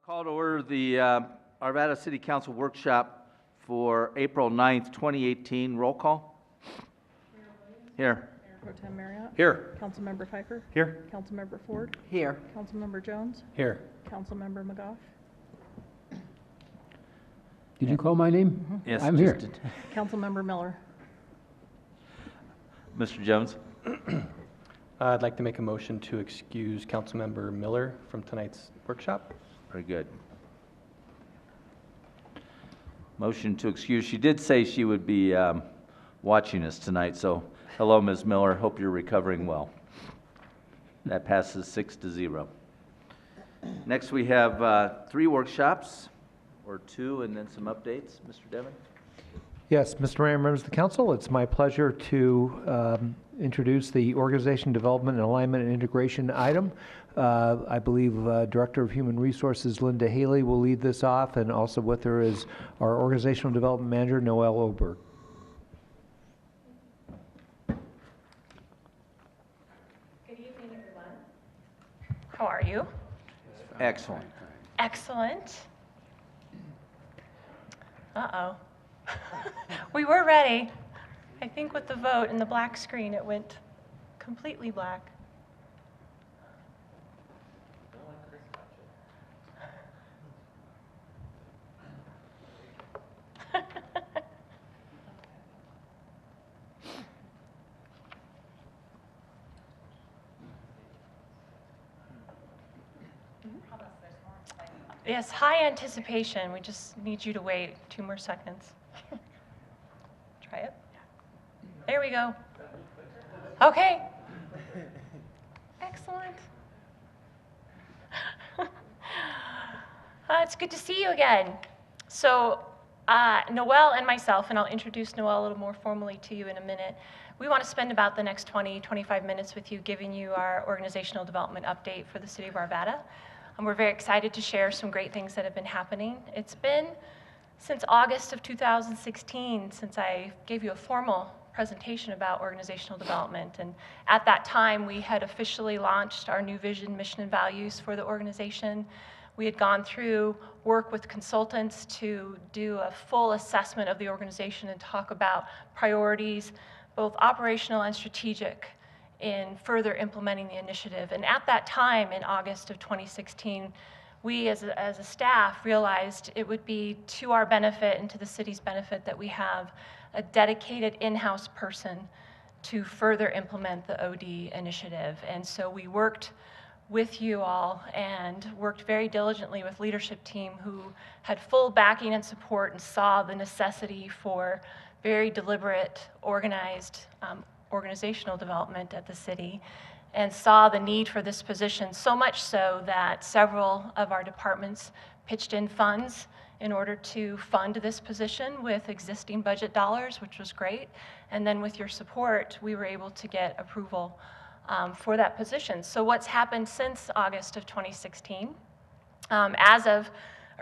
Call to order the Arvada City Council workshop for April 9th, 2018. Roll call. Here. Mayor Pro Tem Marriott. Here. Councilmember Pfeiffer. Here. Councilmember Ford. Here. Councilmember Jones. Here. Councilmember McGough. Did you call my name? Yes, I'm just here. did. Councilmember Miller. Mr. Jones. I'd like to make a motion to excuse Councilmember Miller from tonight's workshop. Very good. Motion to excuse. She did say she would be watching us tonight, so hello, Ms. Miller. Hope you're recovering well. That passes 6-0. Next, we have 3 workshops, or 2, and then some updates. Mr. Devon? Yes, Mr. Mayor, members of the council, it's my pleasure to introduce the Organization Development and Alignment and Integration item. I believe Director of Human Resources Linda Haley will lead this off, and also with her is our Organizational Development Manager, Noelle Oberg. Good evening, everyone. How are you? Excellent. Excellent. Uh-oh. We were ready. I think with the vote and the black screen, it went completely black. Yes, high anticipation. We just need you to wait 2 more seconds. Try it. There we go. Okay. Excellent. It's good to see you again. So Noelle and myself, and I'll introduce Noelle a little more formally to you in a minute, we want to spend about the next 20-25 minutes with you giving you our organizational development update for the city of Arvada. And we're very excited to share some great things that have been happening. It's been since August of 2016 since I gave you a formal presentation about organizational development. And at that time, we had officially launched our new vision, mission, and values for the organization. We had gone through work with consultants to do a full assessment of the organization and talk about priorities, both operational and strategic, in further implementing the initiative. And at that time, in August of 2016, we as a staff realized it would be to our benefit and to the city's benefit that we have a dedicated in-house person to further implement the OD initiative. And so we worked with you all and worked very diligently with leadership team who had full backing and support and saw the necessity for very deliberate, organized organizational development at the city, and saw the need for this position, so much so that several of our departments pitched in funds in order to fund this position with existing budget dollars, which was great. And then with your support, we were able to get approval for that position. So what's happened since August of 2016? As of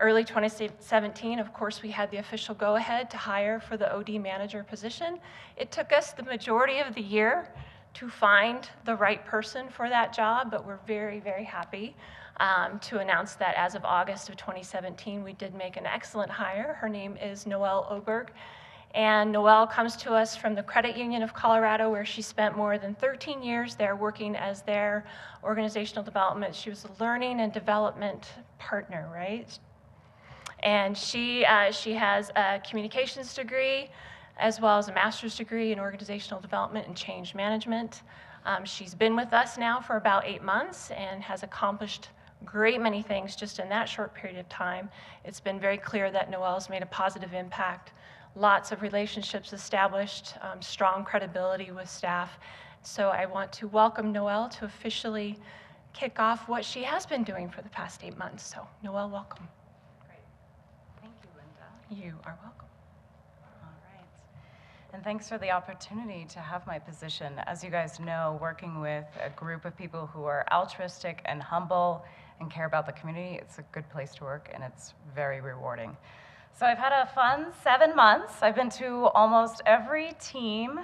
early 2017, of course, we had the official go-ahead to hire for the OD manager position. It took us the majority of the year to find the right person for that job, but we're very, very happy to announce that as of August of 2017, we did make an excellent hire. Her name is Noelle Oberg. And Noelle comes to us from the Credit Union of Colorado, where she spent more than 13 years there working as their organizational development. She was a learning and development partner, right? And she has a communications degree as well as a master's degree in organizational development and change management. She's been with us now for about 8 months and has accomplished great many things just in that short period of time. It's been very clear that Noelle's made a positive impact. Lots of relationships established, strong credibility with staff. So I want to welcome Noelle to officially kick off what she has been doing for the past 8 months. So Noelle, welcome. Great. Thank you, Linda. You are welcome. All right. And thanks for the opportunity to have my position. As you guys know, working with a group of people who are altruistic and humble and care about the community, it's a good place to work, and it's very rewarding. So I've had a fun 7 months. I've been to almost every team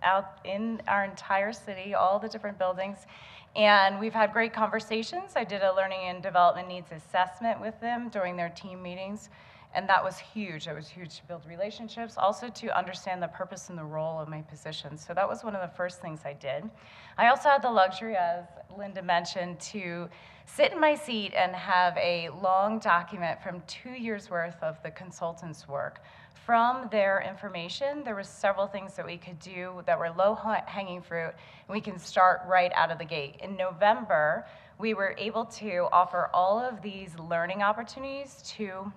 out in our entire city, all the different buildings, And we've had great conversations. I did a learning and development needs assessment with them during their team meetings, and that was huge. It was huge to build relationships, also to understand the purpose and the role of my position. So that was one of the first things I did. I also had the luxury, as Linda mentioned, to sit in my seat and have a long document from 2 years worth of the consultant's work. From their information, there were several things that we could do that were low-hanging fruit, and we can start right out of the gate. In November, we were able to offer all of these learning opportunities to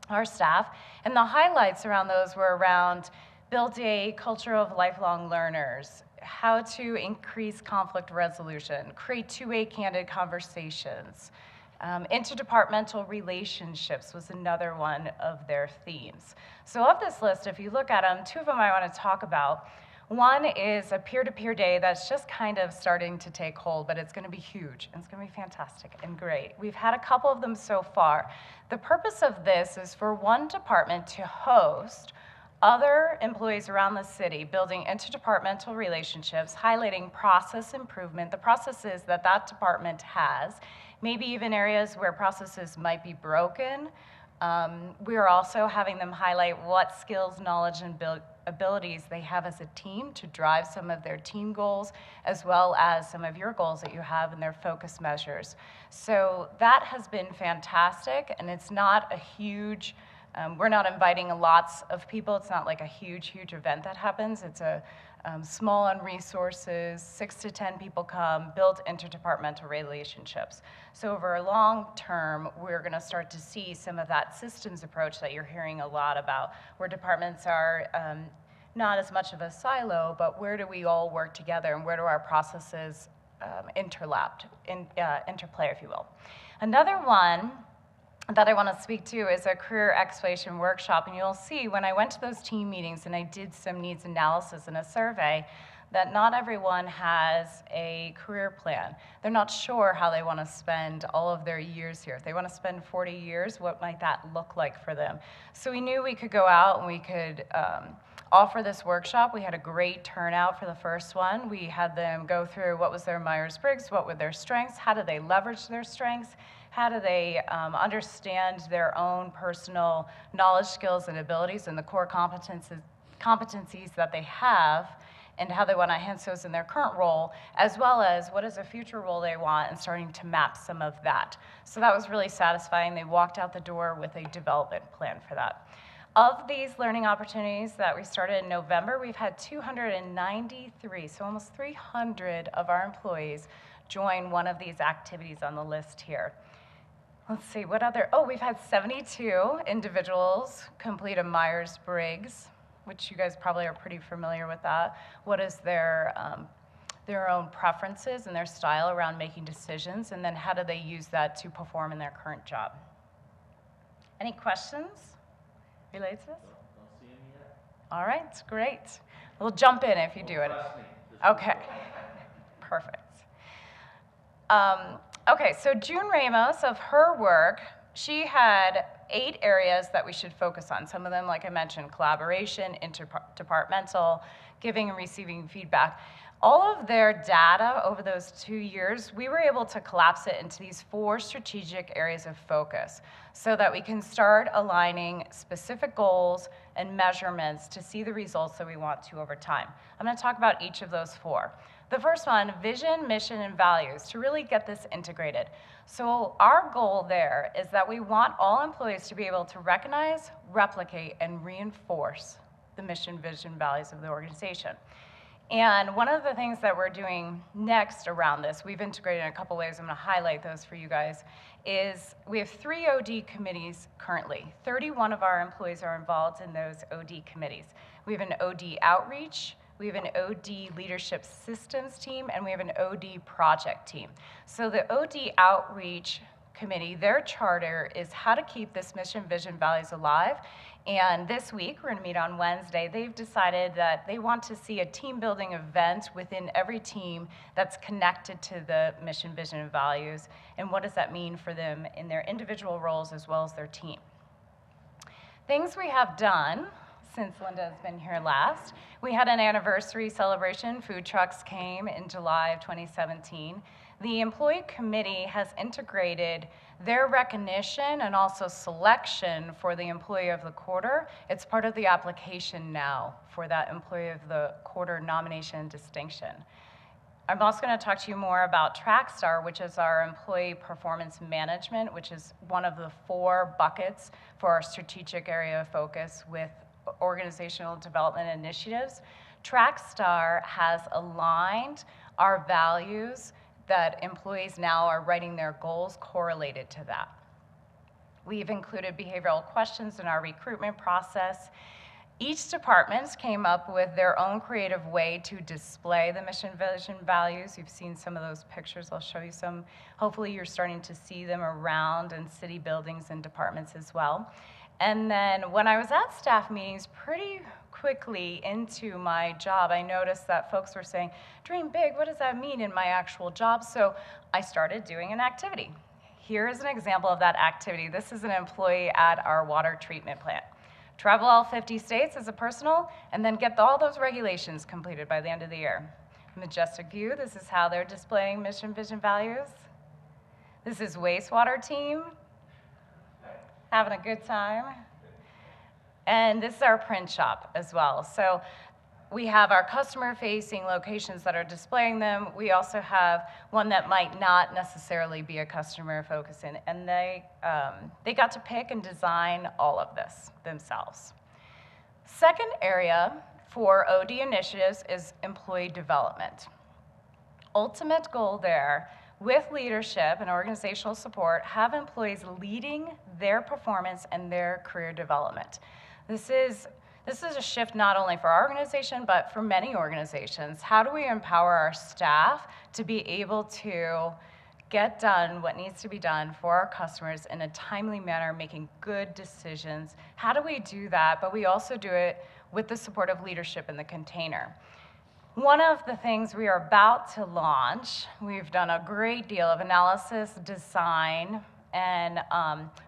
our staff, and the highlights around those were around build a culture of lifelong learners, how to increase conflict resolution, create two-way candid conversations. Interdepartmental relationships was another one of their themes. So of this list, if you look at them, two of them I want to talk about. One is a peer-to-peer day that's just kind of starting to take hold, but it's going to be huge, and it's going to be fantastic and great. We've had a couple of them so far. The purpose of this is for one department to host other employees around the city, building interdepartmental relationships, highlighting process improvement, the processes that that department has, maybe even areas where processes might be broken. We are also having them highlight what skills, knowledge, and abilities they have as a team to drive some of their team goals, as well as some of your goals that you have in their focus measures. So that has been fantastic, and it's not a huge, we're not inviting lots of people. It's not like a huge, huge event that happens. It's a small on resources, 6 to 10 people come, build interdepartmental relationships. So over a long term, we're going to start to see some of that systems approach that you're hearing a lot about, where departments are not as much of a silo, but where do we all work together, and where do our processes interplay, if you will. Another one that I want to speak to is a career exploration workshop, and you'll see when I went to those team meetings and I did some needs analysis and a survey that not everyone has a career plan. They're not sure how they want to spend all of their years here. If they want to spend 40 years, what might that look like for them? So we knew we could go out and we could offer this workshop. We had a great turnout for the first one. We had them go through what was their Myers-Briggs, what were their strengths, how do they leverage their strengths, how do they understand their own personal knowledge, skills, and abilities, and the core competencies that they have, and how they want to enhance those in their current role, as well as what is a future role they want, and starting to map some of that. So that was really satisfying. They walked out the door with a development plan for that. Of these learning opportunities that we started in November, we've had 293, so almost 300 of our employees join one of these activities on the list here. Let's see, what other, we've had 72 individuals complete a Myers-Briggs, which you guys probably are pretty familiar with that. What is their own preferences and their style around making decisions, and then how do they use that to perform in their current job? Any questions related to this? Don't see any yet. All right, great. We'll jump in if you do it. Okay, perfect. Okay, so June Ramos, of her work, she had 8 areas that we should focus on. Some of them, like I mentioned, collaboration, interdepartmental, giving and receiving feedback. All of their data over those 2 years, we were able to collapse it into these 4 strategic areas of focus so that we can start aligning specific goals and measurements to see the results that we want to over time. I'm going to talk about each of those 4. The first one, vision, mission, and values, to really get this integrated. So our goal there is that we want all employees to be able to recognize, replicate, and reinforce the mission, vision, values of the organization. And one of the things that we're doing next around this, we've integrated in a couple ways, I'm going to highlight those for you guys, is we have 3 OD committees currently. 31 of our employees are involved in those OD committees. We have an OD outreach, we have an OD leadership systems team, and we have an OD project team. So the OD outreach committee, their charter is how to keep this mission, vision, values alive. And this week, we're going to meet on Wednesday, they've decided that they want to see a team building event within every team that's connected to the mission, vision, and values, and what does that mean for them in their individual roles as well as their team. Things we have done since Linda has been here last. We had an anniversary celebration. Food trucks came in July of 2017. The employee committee has integrated their recognition and also selection for the employee of the quarter. It's part of the application now for that employee of the quarter nomination distinction. I'm also going to talk to you more about TrackStar, which is our employee performance management, which is one of the 4 buckets for our strategic area of focus with organizational development initiatives. TrackStar has aligned our values that employees now are writing their goals correlated to that. We've included behavioral questions in our recruitment process. Each department came up with their own creative way to display the mission, vision, values. You've seen some of those pictures. I'll show you some. Hopefully you're starting to see them around in city buildings and departments as well. And then when I was at staff meetings, pretty quickly into my job, I noticed that folks were saying, dream big, what does that mean in my actual job? So I started doing an activity. Here is an example of that activity. This is an employee at our water treatment plant. Travel all 50 states as a personal, and then get all those regulations completed by the end of the year. Majestic view, this is how they're displaying mission, vision, values. This is wastewater team, having a good time. And this is our print shop as well. So we have our customer-facing locations that are displaying them. We also have one that might not necessarily be a customer focus in, and they got to pick and design all of this themselves. Second area for OD initiatives is employee development. Ultimate goal there, with leadership and organizational support, have employees leading their performance and their career development. This is a shift not only for our organization, but for many organizations. How do we empower our staff to be able to get done what needs to be done for our customers in a timely manner, making good decisions? How do we do that? But we also do it with the support of leadership in the container. One of the things we are about to launch, we've done a great deal of analysis, design, and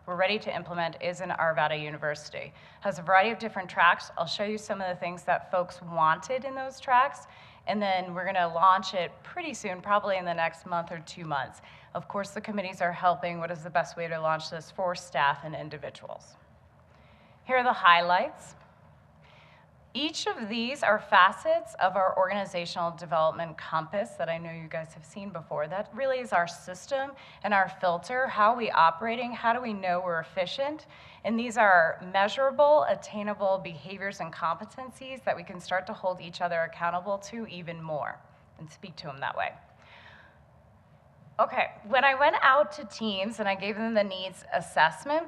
we're ready to implement, is in Arvada University. Has a variety of different tracks. I'll show you some of the things that folks wanted in those tracks, and then we're gonna launch it pretty soon, probably in the next month or 2 months. Of course, the committees are helping. What is the best way to launch this for staff and individuals? Here are the highlights. Each of these are facets of our organizational development compass that I know you guys have seen before. That really is our system and our filter. How are we operating? How do we know we're efficient? And these are measurable, attainable behaviors and competencies that we can start to hold each other accountable to even more and speak to them that way. Okay, when I went out to teams and I gave them the needs assessment,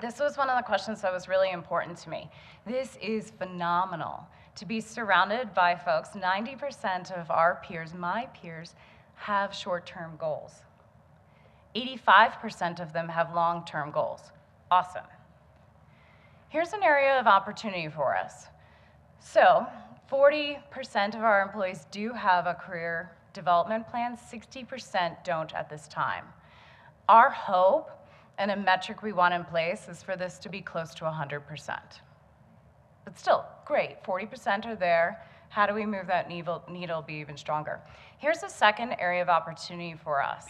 this was one of the questions that was really important to me. This is phenomenal to be surrounded by folks. 90% of our peers, my peers, have short-term goals. 85% of them have long-term goals. Awesome. Here's an area of opportunity for us. So 40% of our employees do have a career development plan. 60% don't at this time. Our hope and a metric we want in place is for this to be close to 100%. But still, great, 40% are there. How do we move that needle be even stronger? Here's a second area of opportunity for us.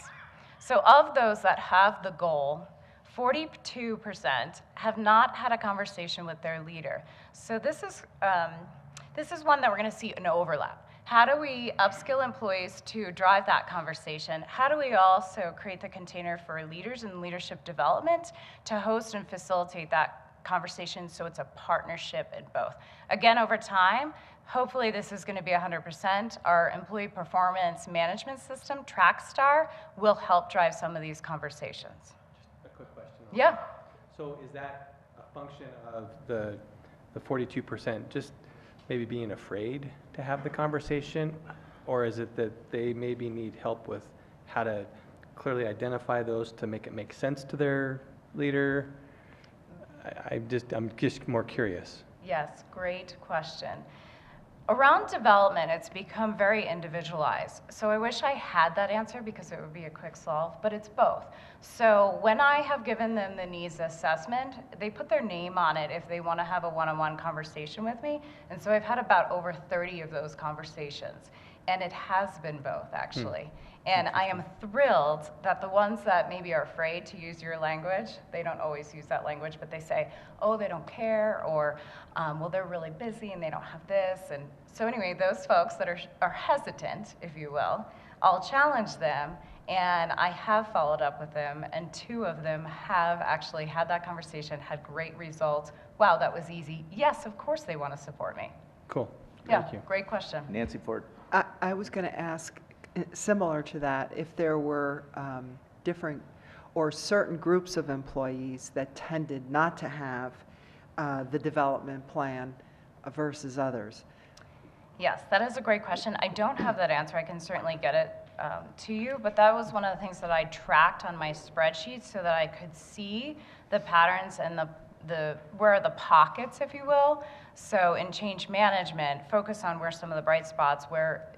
So of those that have the goal, 42% have not had a conversation with their leader. So this is one that we're gonna see an overlap. How do we upskill employees to drive that conversation? How do we also create the container for leaders and leadership development to host and facilitate that conversation so it's a partnership in both? Again, over time, hopefully this is gonna be 100%. Our employee performance management system, TrackStar, will help drive some of these conversations. Just a quick question. Yeah. So is that a function of the 42% just maybe being afraid to have the conversation? Or is it that they maybe need help with how to clearly identify those to make it make sense to their leader? I'm just more curious. Yes, great question. Around development, it's become very individualized. So I wish I had that answer because it would be a quick solve, but it's both. So when I have given them the needs assessment, they put their name on it if they want to have a one-on-one conversation with me. And so I've had about over 30 of those conversations. And it has been both, actually. And I am thrilled that the ones that maybe are afraid to use your language, they don't always use that language, but they say, oh, they don't care, or, well, they're really busy and they don't have this. And so anyway, those folks that are hesitant, if you will, I'll challenge them, and I have followed up with them, and 2 of them have actually had that conversation, had great results. Wow, that was easy. Yes, of course they want to support me. Cool. Yeah, Thank you. great question. Nancy Ford. I was going to ask, similar to that, if there were different or certain groups of employees that tended not to have the development plan versus others. Yes, that is a great question. I don't have that answer. I can certainly get it to you, but that was one of the things that I tracked on my spreadsheet so that I could see the patterns and where are the pockets, if you will. So in change management, focus on where some of the bright spots, where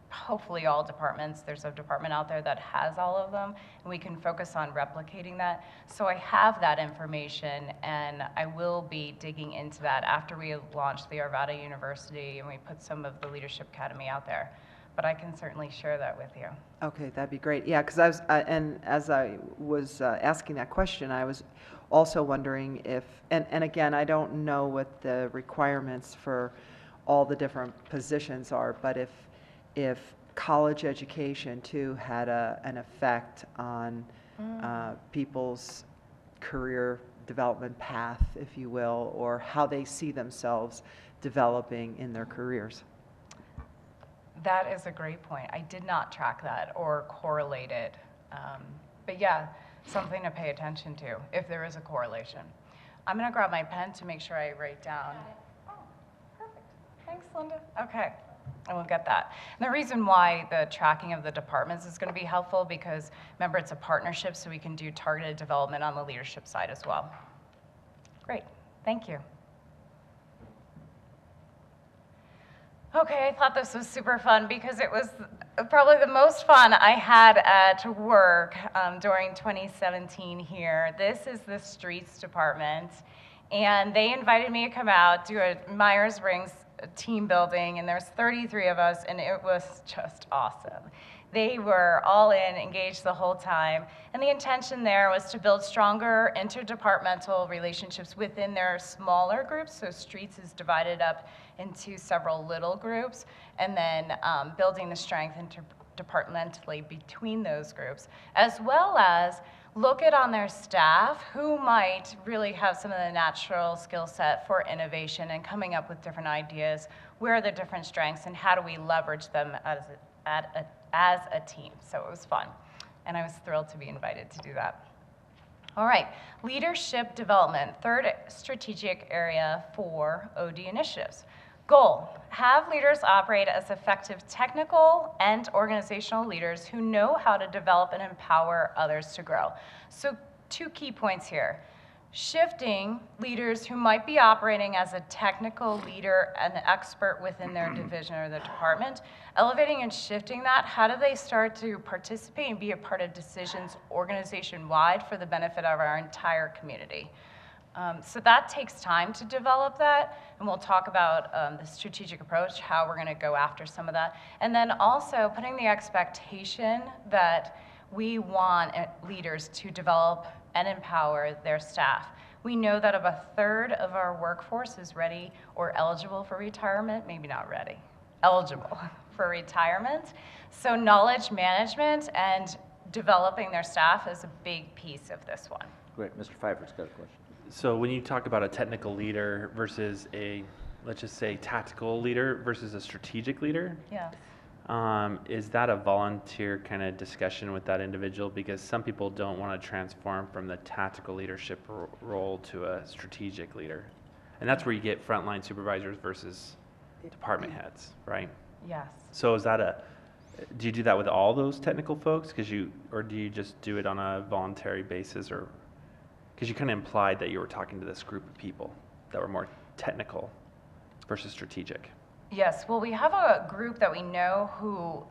hopefully all departments, there's a department out there that has all of them, and we can focus on replicating that. So I have that information, and I will be digging into that after we launch the Arvada University and we put some of the Leadership Academy out there. But I can certainly share that with you. Okay, that'd be great. Yeah, because I was, and as I was asking that question, I was also wondering if, and again, I don't know what the requirements for all the different positions are, but if college education too had an effect on people's career development path, if you will, or how they see themselves developing in their careers. That is a great point. I did not track that or correlate it. But yeah, something to pay attention to if there is a correlation. I'm going to grab my pen to make sure I write down. Oh, perfect. Thanks, Linda. Okay. And we'll get that. And the reason why the tracking of the departments is going to be helpful because, remember, it's a partnership, so we can do targeted development on the leadership side as well. Great. Thank you. Okay, I thought this was super fun because it was probably the most fun I had at work during 2017 here. This is the streets department, and they invited me to come out, do a Myers-Briggs team building, and there's 33 of us, and it was just awesome. They were all in, engaged the whole time, and the intention there was to build stronger interdepartmental relationships within their smaller groups, so streets is divided up into several little groups, and then building the strength interdepartmentally between those groups, as well as look at on their staff who might really have some of the natural skill set for innovation and coming up with different ideas, where are the different strengths, and how do we leverage them as a team. So it was fun, and I was thrilled to be invited to do that. All right, leadership development, third strategic area for OD initiatives. Goal, have leaders operate as effective technical and organizational leaders who know how to develop and empower others to grow. So 2 key points here. Shifting leaders who might be operating as a technical leader and expert within their division or the department, elevating and shifting that, how do they start to participate and be a part of decisions organization-wide for the benefit of our entire community? So that takes time to develop that, and we'll talk about the strategic approach, how we're going to go after some of that. And then also putting the expectation that we want leaders to develop and empower their staff. We know that about a third of our workforce is ready or eligible for retirement, maybe not ready, eligible for retirement. So knowledge management and developing their staff is a big piece of this one. Great. Mr. Pfeiffer's got a question. So when you talk about a technical leader versus a, let's just say, tactical leader versus a strategic leader, Yes. Is that a volunteer kind of discussion with that individual? Because some people don't want to transform from the tactical leadership role to a strategic leader. And that's where you get frontline supervisors versus department heads, right? Yes. So is that do you do that with all those technical folks? Or do you just do it on a voluntary basis? Or because you kind of implied that you were talking to this group of people that were more technical versus strategic. Yes, well, we have a group that we know who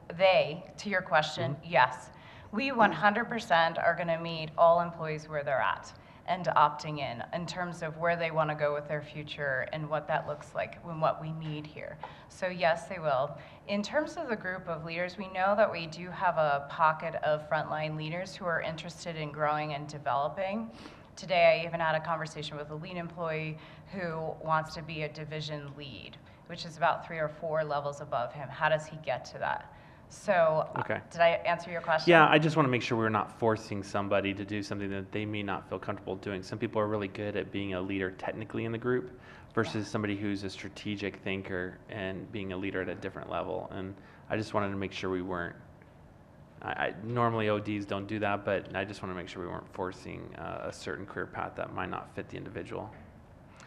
to your question, yes. We 100% are going to meet all employees where they're at and opting in terms of where they want to go with their future and what that looks like and what we need here. So yes, they will. In terms of the group of leaders, we know that we do have a pocket of frontline leaders who are interested in growing and developing. Today, I even had a conversation with a lead employee who wants to be a division lead, which is about 3 or 4 levels above him. How does he get to that? So, Okay. Did I answer your question? Yeah, I just want to make sure we're not forcing somebody to do something that they may not feel comfortable doing. Some people are really good at being a leader technically in the group versus somebody who's a strategic thinker and being a leader at a different level. And I just wanted to make sure we weren't, normally ODs don't do that, but I just want to make sure we weren't forcing a certain career path that might not fit the individual.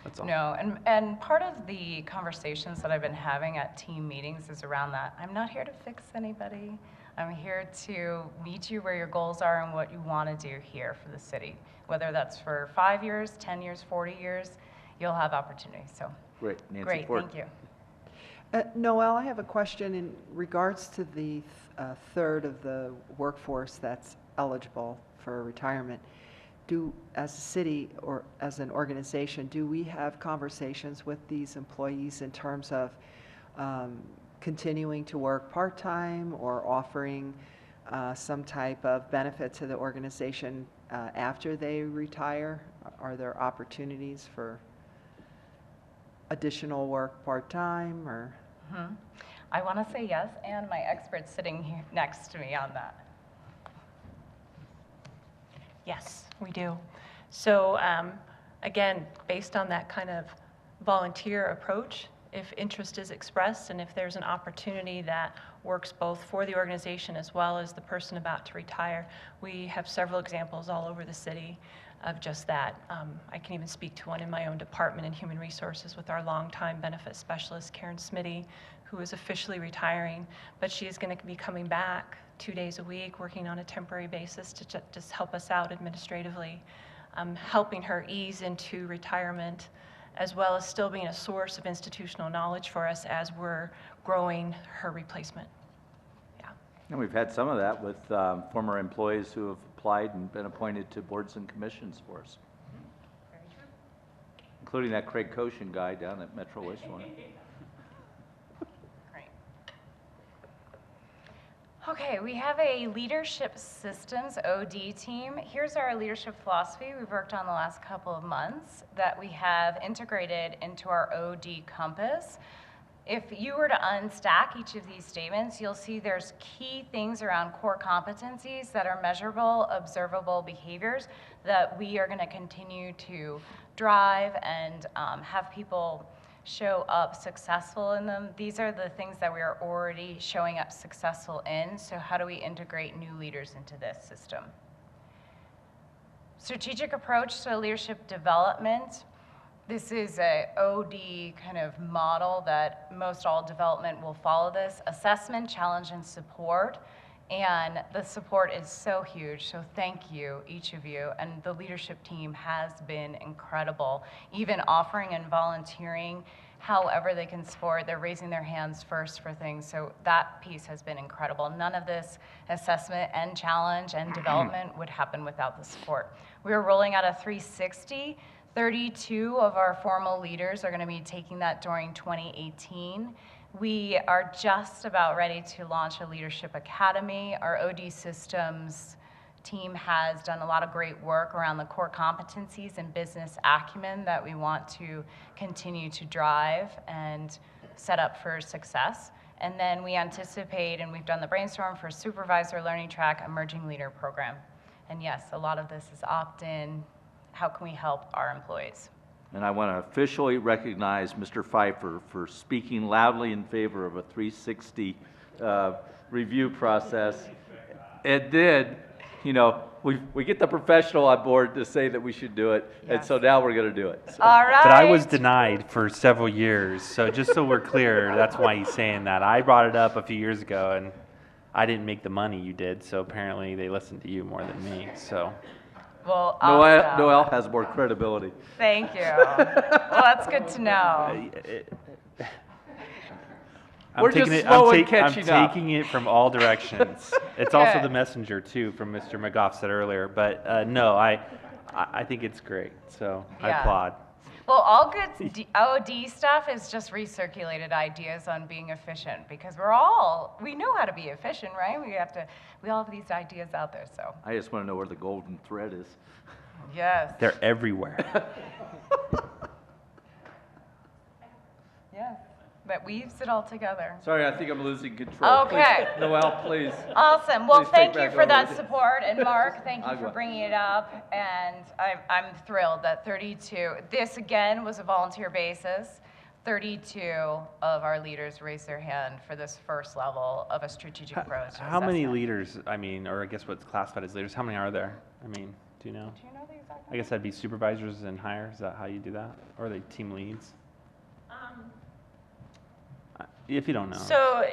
That's all. No, and part of the conversations that I've been having at team meetings is around that. I'm not here to fix anybody. I'm here to meet you where your goals are and what you want to do here for the city. Whether that's for 5 years, 10 years, 40 years, you'll have opportunities. So Great. Nancy great, Ford. thank you. Noel, I have a question in regards to the third of the workforce that's eligible for retirement. As a city or as an organization, do we have conversations with these employees in terms of continuing to work part-time or offering some type of benefit to the organization after they retire? Are there opportunities for additional work part-time or? Mm-hmm. I want to say yes, and my expert's sitting here next to me on that. Yes, we do. So again, based on that kind of volunteer approach, if interest is expressed and if there's an opportunity that works both for the organization as well as the person about to retire, we have several examples all over the city of just that. I can even speak to one in my own department in Human Resources with our longtime benefit specialist, Karen Smitty, who is officially retiring, but she is going to be coming back 2 days a week, working on a temporary basis to just help us out administratively, helping her ease into retirement, as well as still being a source of institutional knowledge for us as we're growing her replacement. Yeah. And we've had some of that with former employees who have applied and been appointed to boards and commissions for us, Very true. including that Craig Koshin guy down at Metro Wastewater. Great. Okay, we have a leadership systems OD team. Here's our leadership philosophy we've worked on the last couple of months that we have integrated into our OD compass. If you were to unstack each of these statements, you'll see there's key things around core competencies that are measurable, observable behaviors that we are going to continue to drive and have people show up successful in them. These are the things that we are already showing up successful in, so how do we integrate new leaders into this system? Strategic approach to leadership development. This is a OD kind of model that most all development will follow this. Assessment, challenge, and support. And the support is so huge, so thank you, each of you. And the leadership team has been incredible, even offering and volunteering however they can support. They're raising their hands first for things, so that piece has been incredible. None of this assessment and challenge and development would happen without the support. We are rolling out a 360. 32 of our formal leaders are going to be taking that during 2018. We are just about ready to launch a leadership academy. Our OD systems team has done a lot of great work around the core competencies and business acumen that we want to continue to drive and set up for success. And then we anticipate, and we've done the brainstorm for supervisor learning track emerging leader program. And yes, a lot of this is opt-in. How can we help our employees? And I want to officially recognize Mr. Pfeiffer for speaking loudly in favor of a 360 review process. It did, you know, we get the professional on board to say that we should do it, and so now we're going to do it. So. All right. But I was denied for several years, so just so we're clear, that's why he's saying that. I brought it up a few years ago, and I didn't make the money you did, so apparently they listened to you more than me, so. Well, awesome. Noel has more credibility. Thank you. Well, that's good to know. We're just slow in catching I'm up. taking it from all directions. It's also Good. the messenger too, from Mr. McGough said earlier. But no, I think it's great. So I Yeah. applaud. Well, all good OD stuff is just recirculated ideas on being efficient because we know how to be efficient, right? We all have these ideas out there, so, I just want to know where the golden thread is. yes. They're everywhere. Yes, that weaves it all together. Sorry, I think I'm losing control. Okay. Please, Noel, please. Awesome. Well, Please take thank you back for that over. support. And Mark, thank you for Agua. bringing it up. And I'm thrilled that 32, this again was a volunteer basis. 32 of our leaders raised their hand for this first level of a strategic approach. How many assessment. leaders, I mean, or I guess what's classified as leaders, how many are there? I mean, do you know? Do you know the exact I guess that'd be supervisors and hire. Is that how you do that? Or are they team leads? If you don't know. So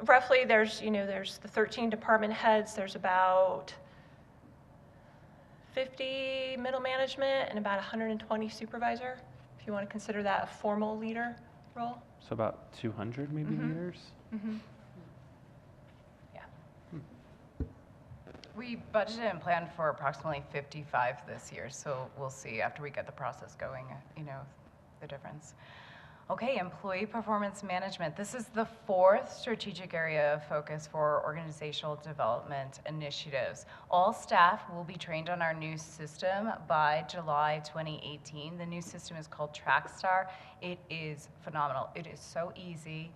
roughly, there's the 13 department heads, there's about 50 middle management and about 120 supervisor, if you want to consider that a formal leader role. So about 200 maybe leaders? Yeah. We budgeted and planned for approximately 55 this year, so we'll see after we get the process going, the difference. Okay, employee performance management. This is the fourth strategic area of focus for organizational development initiatives. All staff will be trained on our new system by July 2018. The new system is called TrackStar. It is phenomenal. It is so easy.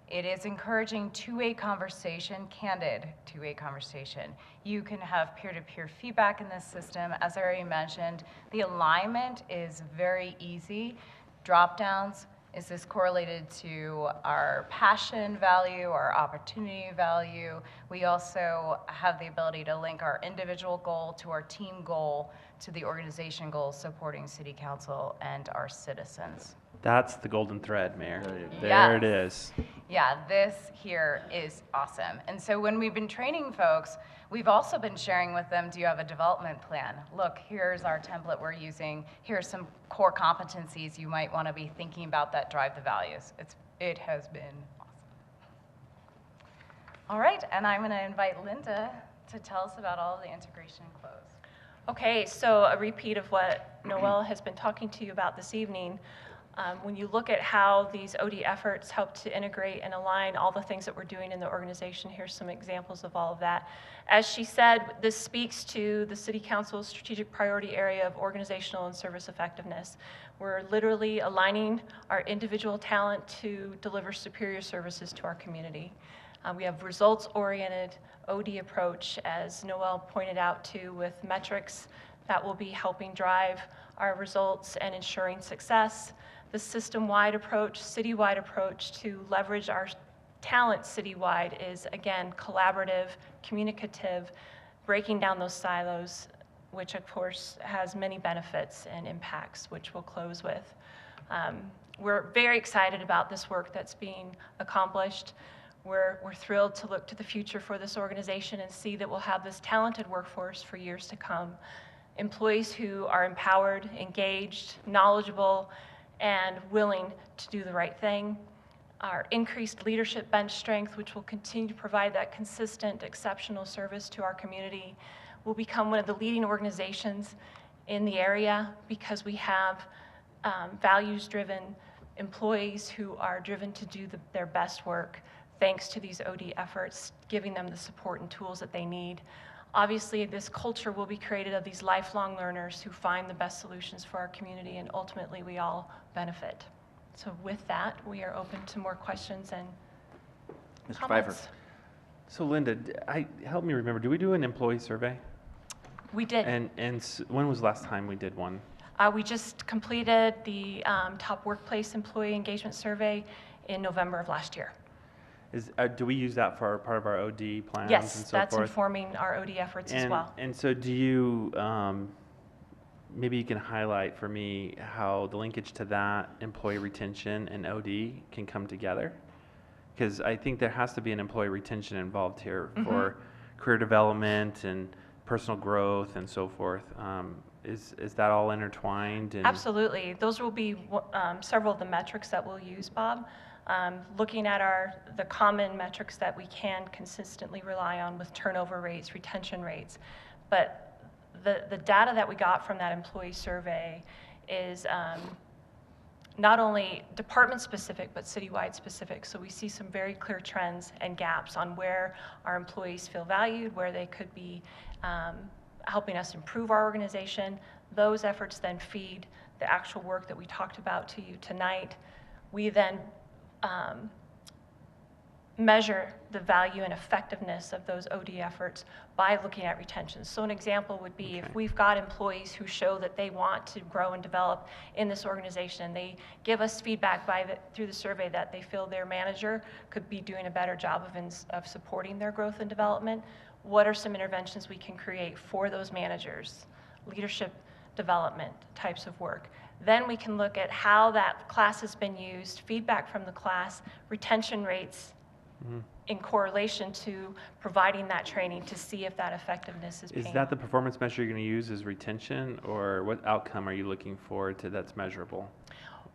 It is encouraging two-way conversation, candid two-way conversation. You can have peer-to-peer feedback in this system. As I already mentioned, the alignment is very easy. Drop-downs, is this correlated to our passion value, our opportunity value? We also have the ability to link our individual goal to our team goal to the organization goal supporting city council and our citizens. That's the golden thread, Mayor. There Yes. it is. Yeah, this here is awesome. And so when we've been training folks, we've also been sharing with them, do you have a development plan? Look, here's our template we're using. Here's some core competencies you might want to be thinking about that drive the values. It has been awesome. All right, and I'm going to invite Linda to tell us about all of the integration and close. Okay, so a repeat of what Noel has been talking to you about this evening. When you look at how these OD efforts help to integrate and align all the things that we're doing in the organization, here's some examples of all of that. As she said, this speaks to the City Council's strategic priority area of organizational and service effectiveness. We're literally aligning our individual talent to deliver superior services to our community. We have results-oriented OD approach, as Noel pointed out too, with metrics that will be helping drive our results and ensuring success. The system-wide approach, citywide approach to leverage our talent citywide is, again, collaborative, communicative, breaking down those silos, which of course has many benefits and impacts, which we'll close with. We're very excited about this work that's being accomplished. We're thrilled to look to the future for this organization and see that we'll have this talented workforce for years to come. Employees who are empowered, engaged, knowledgeable, and willing to do the right thing. Our increased leadership bench strength, which will continue to provide that consistent, exceptional service to our community, will become one of the leading organizations in the area because we have values-driven employees who are driven to do their best work thanks to these OD efforts, giving them the support and tools that they need. Obviously, this culture will be created of these lifelong learners who find the best solutions for our community, and ultimately we all benefit. So with that, we are open to more questions and Mr. comments. Pfeiffer. So Linda, help me remember, did we do an employee survey? We did. And when was the last time we did one? We just completed the top workplace employee engagement survey in November of last year. Do we use that for part of our OD plans and Yes, so that's forth? informing our OD efforts as well. And so do you, maybe you can highlight for me how the linkage to that employee retention and OD can come together? Because I think there has to be an employee retention involved here for career development and personal growth and so forth. Is that all intertwined? And Absolutely. Those will be several of the metrics that we'll use, Bob. looking at the common metrics that we can consistently rely on with turnover rates, retention rates. But the data that we got from that employee survey is not only department-specific, but citywide specific. So we see some very clear trends and gaps on where our employees feel valued, where they could be helping us improve our organization. Those efforts then feed the actual work that we talked about to you tonight. We then measure the value and effectiveness of those OD efforts by looking at retention. So an example would be if we've got employees who show that they want to grow and develop in this organization, and they give us feedback through the survey that they feel their manager could be doing a better job of supporting their growth and development, what are some interventions we can create for those managers, leadership development types of work. Then we can look at how that class has been used, feedback from the class, retention rates, in correlation to providing that training to see if that effectiveness is Is paying that off. the performance measure you're going to use is retention, or what outcome are you looking for that's measurable?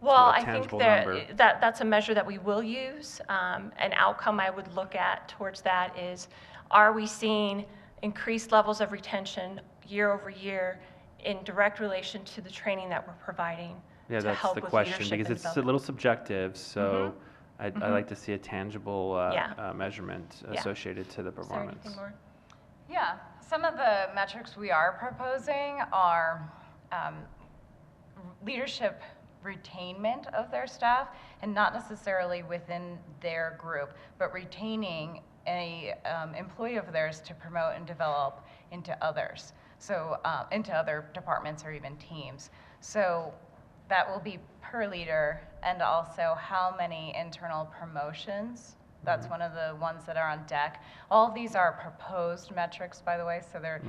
Well, a I think tangible number. that's a measure that we will use. An outcome I would look at towards that is, are we seeing increased levels of retention year over year in direct relation to the training that we're providing Yeah, to that's help the with question, leadership because and it's a development? little subjective, so I'd like to see a tangible Yeah. measurement Yeah. associated to the Is there performance. anything more? Yeah, some of the metrics we are proposing are leadership retainment of their staff, and not necessarily within their group, but retaining a employee of theirs to promote and develop into others, so into other departments or even teams. So that will be per leader, and also how many internal promotions. That's one of the ones that are on deck. All of these are proposed metrics, by the way, so they're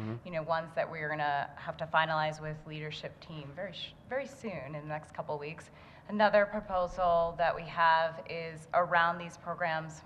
ones that we're going to have to finalize with leadership team very soon, in the next couple of weeks. Another proposal that we have is around these programs.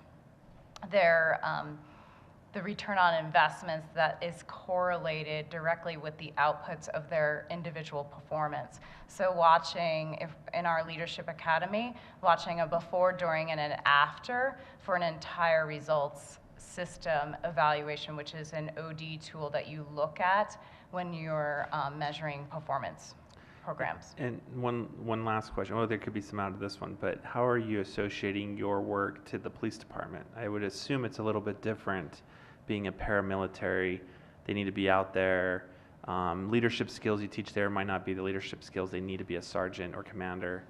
The return on investments that is correlated directly with the outputs of their individual performance. So watching, in our Leadership Academy, watching a before, during, and an after for an entire results system evaluation, which is an OD tool that you look at when you're measuring performance programs. And one last question. Well, there could be some out of this one, but how are you associating your work to the police department? I would assume it's a little bit different. Being a paramilitary, they need to be out there. Leadership skills you teach there might not be the leadership skills they need to be a sergeant or commander.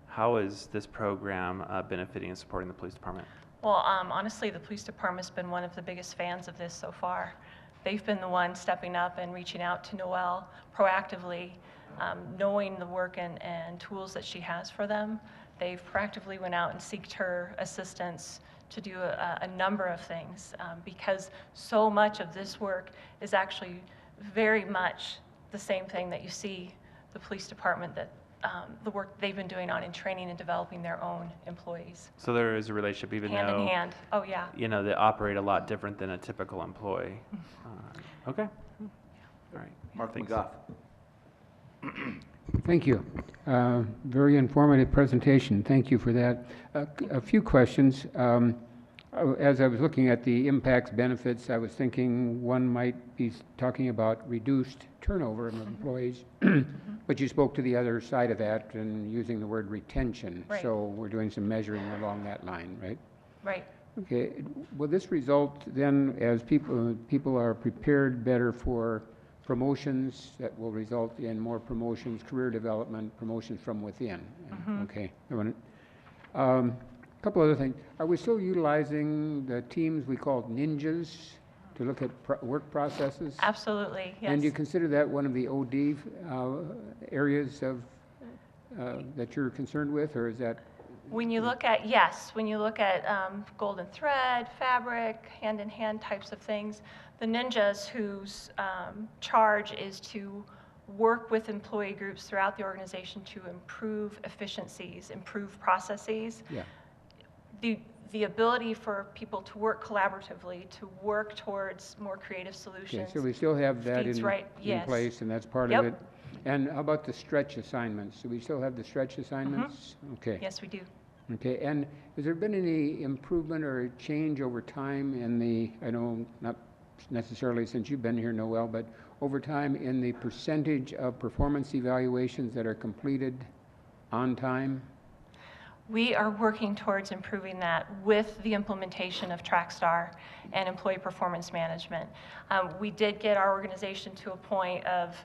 How is this program benefiting and supporting the police department? Well, honestly, the police department's been one of the biggest fans of this so far. They've been the ones stepping up and reaching out to Noelle proactively, knowing the work and tools that she has for them. They've proactively went out and sought her assistance to do a number of things, because so much of this work is actually very much the same thing that you see the police department, that the work they've been doing on in training and developing their own employees. So there is a relationship, even Hand though in hand. Oh, yeah. they operate a lot different than a typical employee. Okay. All right. Mark Thanks. McGough. Thank you. Very informative presentation. Thank you for that. A few questions. As I was looking at the impacts, benefits, I was thinking one might be talking about reduced turnover of employees, but you spoke to the other side of that and using the word retention. Right. So we're doing some measuring along that line, right? Right. Okay. Will this result then, as people are prepared better for promotions, that will result in more promotions, career development, promotions from within? Okay. A couple other things. Are we still utilizing the teams we called ninjas to look at work processes? Absolutely, yes. And do you consider that one of the OD areas of that you're concerned with, or is that? When you look at, golden thread, fabric, hand-in-hand types of things, the ninjas whose charge is to work with employee groups throughout the organization to improve efficiencies, improve processes. Yeah. The ability for people to work collaboratively, to work towards more creative solutions. Okay, so we still have that feeds in yes. place, and that's part Yep. of it. And how about the stretch assignments? Do we still have the stretch assignments? Okay. Yes, we do. Okay, and has there been any improvement or change over time in the, I know not necessarily since you've been here, Noel, but over time in the percentage of performance evaluations that are completed on time? We are working towards improving that with the implementation of TrackStar and employee performance management. We did get our organization to a point of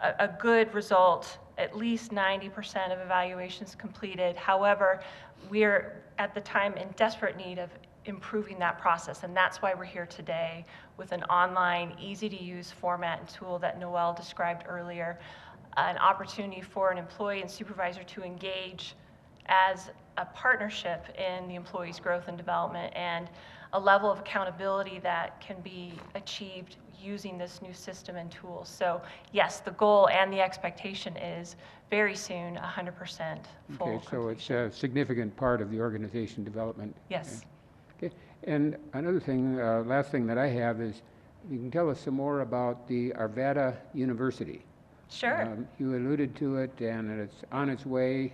a good result, at least 90% of evaluations completed. However, we're at the time in desperate need of improving that process, and that's why we're here today with an online, easy-to-use format and tool that Noel described earlier, an opportunity for an employee and supervisor to engage as a partnership in the employee's growth and development, and a level of accountability that can be achieved using this new system and tools. So yes, the goal and the expectation is very soon 100% full Okay, so it's completion. a significant part of the organization development. Yes. Okay, and another thing, last thing that I have is, you can tell us some more about the Arvada University. Sure. You alluded to it, and it's on its way,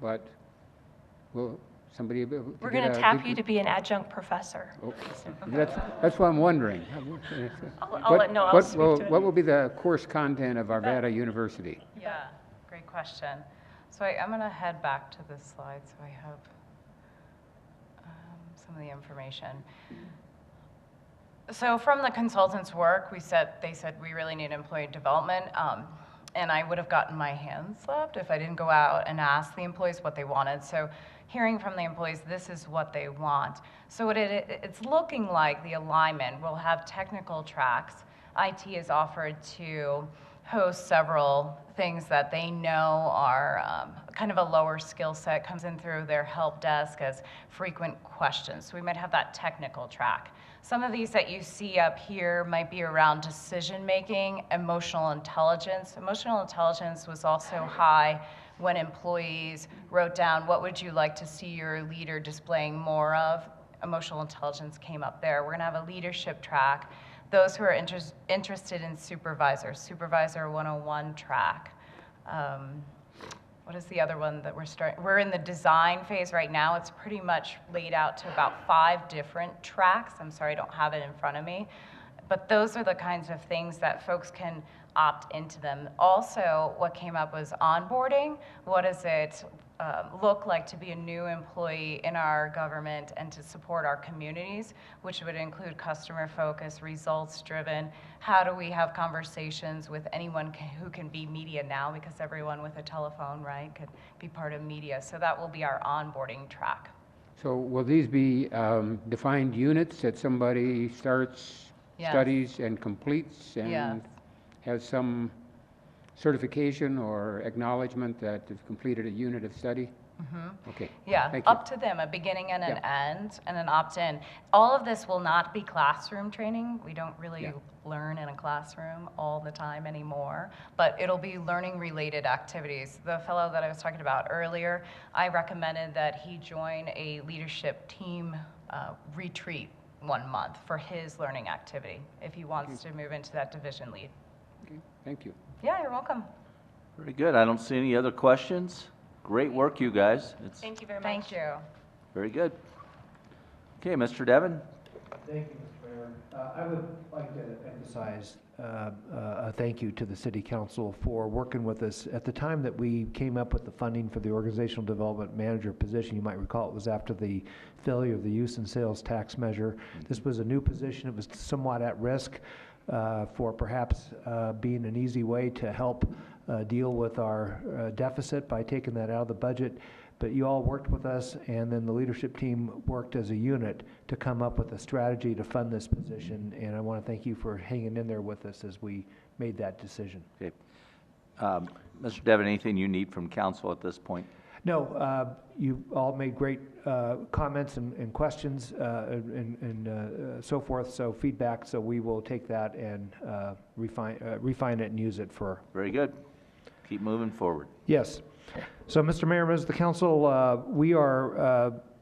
but will somebody be able to We're get going to a tap deeper- you to be an adjunct professor. Oh, that's what I'm wondering. I'll let Noel speak to it. What will be the course content of Arvada University? Yeah, great question. So I'm going to head back to this slide so I have some of the information. So from the consultants' work, they said we really need employee development, and I would have gotten my hands slapped if I didn't go out and ask the employees what they wanted. So hearing from the employees, this is what they want. So what it's looking like the alignment will have technical tracks. IT is offered to host several things that they know are kind of a lower skill set, comes in through their help desk as frequent questions. So we might have that technical track. Some of these that you see up here might be around decision-making, emotional intelligence. Emotional intelligence was also high when employees wrote down, what would you like to see your leader displaying more of? Emotional intelligence came up there. We're gonna have a leadership track. Those who are interested in Supervisor 101 track. What is the other one that we're starting? We're in the design phase right now. It's pretty much laid out to about 5 different tracks. I'm sorry, I don't have it in front of me. But those are the kinds of things that folks can opt into them. Also, what came up was onboarding. What does it look like to be a new employee in our government and to support our communities, which would include customer focus, results driven. How do we have conversations with anyone who can be media now, because everyone with a telephone, right, could be part of media. So that will be our onboarding track. So will these be defined units that somebody starts, Yes. studies, and completes, and Yes. has some certification or acknowledgement that they've completed a unit of study? Okay. Yeah, Thank you. up to them, a beginning and an end, and an opt-in. All of this will not be classroom training. We don't really learn in a classroom all the time anymore, but it'll be learning-related activities. The fellow that I was talking about earlier, I recommended that he join a leadership team retreat 1 month for his learning activity, if he wants to move into that division lead. Okay, thank you. Yeah, you're welcome. Very good. I don't see any other questions. Great work, you guys. It's Thank you very much. Thank you. very good. Okay, Mr. Devon? Thank you, Mr. Mayor. I would like to emphasize a thank you to the City Council for working with us. At the time that we came up with the funding for the Organizational Development Manager position, you might recall it was after the failure of the use and sales tax measure. This was a new position. It was somewhat at risk for perhaps being an easy way to help deal with our deficit by taking that out of the budget. But you all worked with us, and then the leadership team worked as a unit to come up with a strategy to fund this position. And I want to thank you for hanging in there with us as we made that decision. Okay. Mr. Devon, anything you need from council at this point? No, you all made great comments and questions and so forth, so feedback, so we will take that and refine it and use it for. Very good. Keep moving forward. Yes. So, Mr. Mayor, members of the council,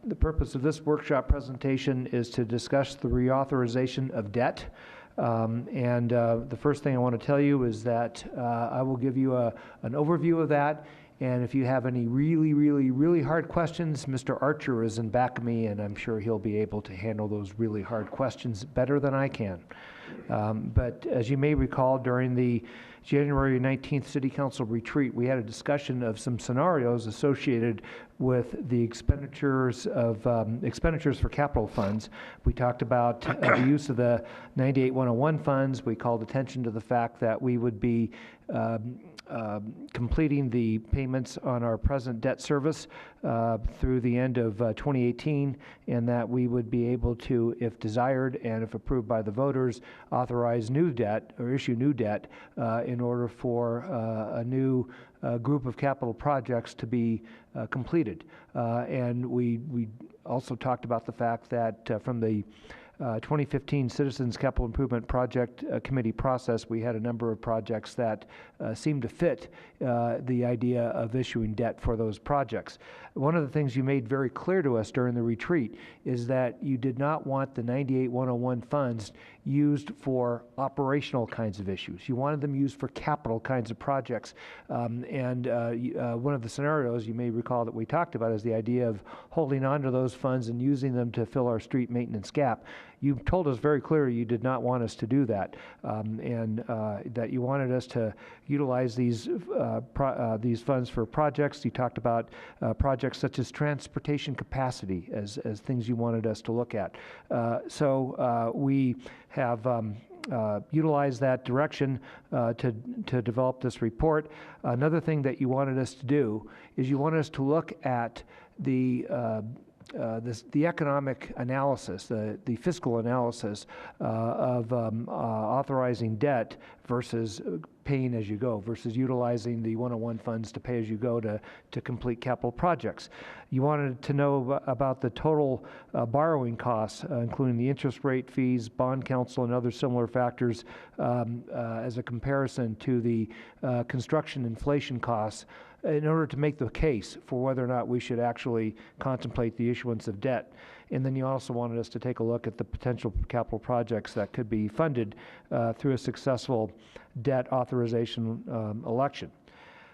the purpose of this workshop presentation is to discuss the reauthorization of debt. The first thing I want to tell you is that I will give you an overview of that, And if you have any really, really, really hard questions, Mr. Archer is in back of me, and I'm sure he'll be able to handle those really hard questions better than I can. But as you may recall, during the January 19th City Council retreat, we had a discussion of some scenarios associated with the expenditures for capital funds. We talked about the use of the 98-101 funds. We called attention to the fact that we would be completing the payments on our present debt service through the end of 2018, and that we would be able to, if desired and if approved by the voters, authorize new debt or issue new debt in order for a new group of capital projects to be completed. And we also talked about the fact that from the 2015 Citizens Capital Improvement Project Committee process, we had a number of projects that seemed to fit the idea of issuing debt for those projects. One of the things you made very clear to us during the retreat is that you did not want the 98-101 funds used for operational kinds of issues. You wanted them used for capital kinds of projects. One of the scenarios you may recall that we talked about is the idea of holding on to those funds and using them to fill our street maintenance gap. You told us very clearly you did not want us to do that, and that you wanted us to utilize these funds for projects. You talked about projects such as transportation capacity as things you wanted us to look at. So we have utilized that direction to develop this report. Another thing that you wanted us to do is you wanted us to look at the economic analysis, the fiscal analysis of authorizing debt versus paying as you go, versus utilizing the 101 funds to pay as you go to complete capital projects. You wanted to know about the total borrowing costs, including the interest rate, fees, bond counsel, and other similar factors as a comparison to the construction inflation costs, in order to make the case for whether or not we should actually contemplate the issuance of debt. And then you also wanted us to take a look at the potential capital projects that could be funded through a successful debt authorization election.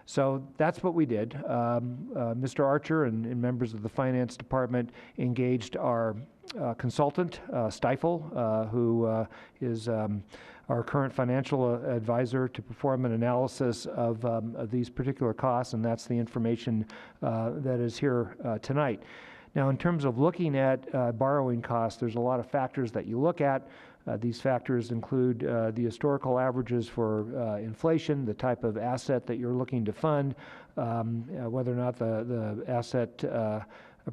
So that's what we did. Mr. Archer and members of the Finance Department engaged our consultant, Stifel, who is our current financial advisor, to perform an analysis of these particular costs, and that's the information that is here tonight. Now, in terms of looking at borrowing costs, there's a lot of factors that you look at. These factors include the historical averages for inflation, the type of asset that you're looking to fund, whether or not the asset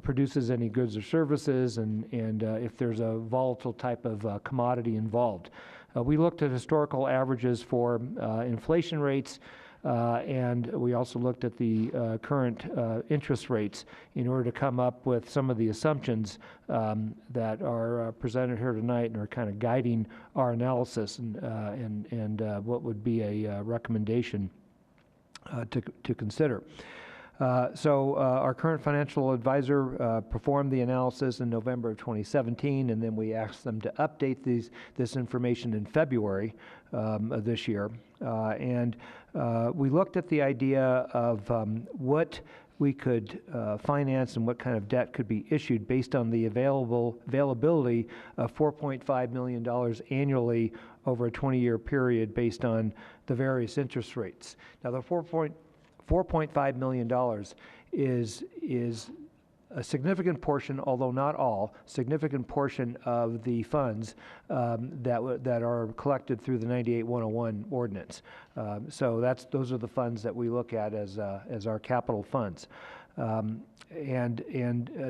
produces any goods or services, and if there's a volatile type of commodity involved. We looked at historical averages for inflation rates, and we also looked at the current interest rates in order to come up with some of the assumptions that are presented here tonight and are kind of guiding our analysis and what would be a recommendation to consider. So our current financial advisor performed the analysis in November of 2017, and then we asked them to update this information in February of this year. And we looked at the idea of what we could finance and what kind of debt could be issued based on the availability of $4.5 million annually over a 20-year period based on the various interest rates. Now, the $4.5 million is a significant portion, although not all, significant portion of the funds that are collected through the 98-101 ordinance. So those are the funds that we look at as our capital funds. And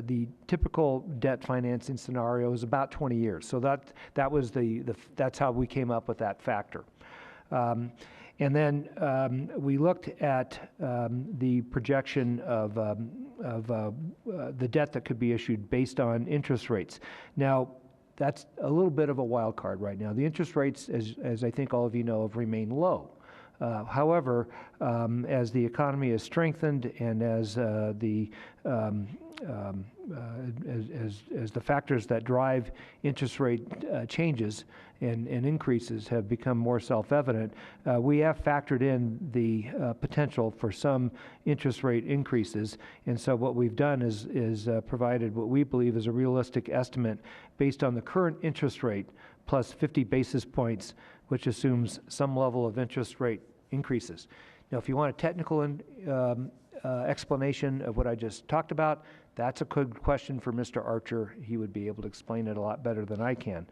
the typical debt financing scenario is about 20 years. So that was that's how we came up with that factor. And then we looked at the projection of the debt that could be issued based on interest rates. Now, that's a little bit of a wild card right now. The interest rates, as I think all of you know, have remained low. However, as the economy has strengthened and as as the factors that drive interest rate changes and increases have become more self-evident, we have factored in the potential for some interest rate increases. And so what we've done is provided what we believe is a realistic estimate based on the current interest rate plus 50 basis points, which assumes some level of interest rate increases. Now, if you want a technical explanation of what I just talked about, that's a good question for Mr. Archer. He would be able to explain it a lot better than I can.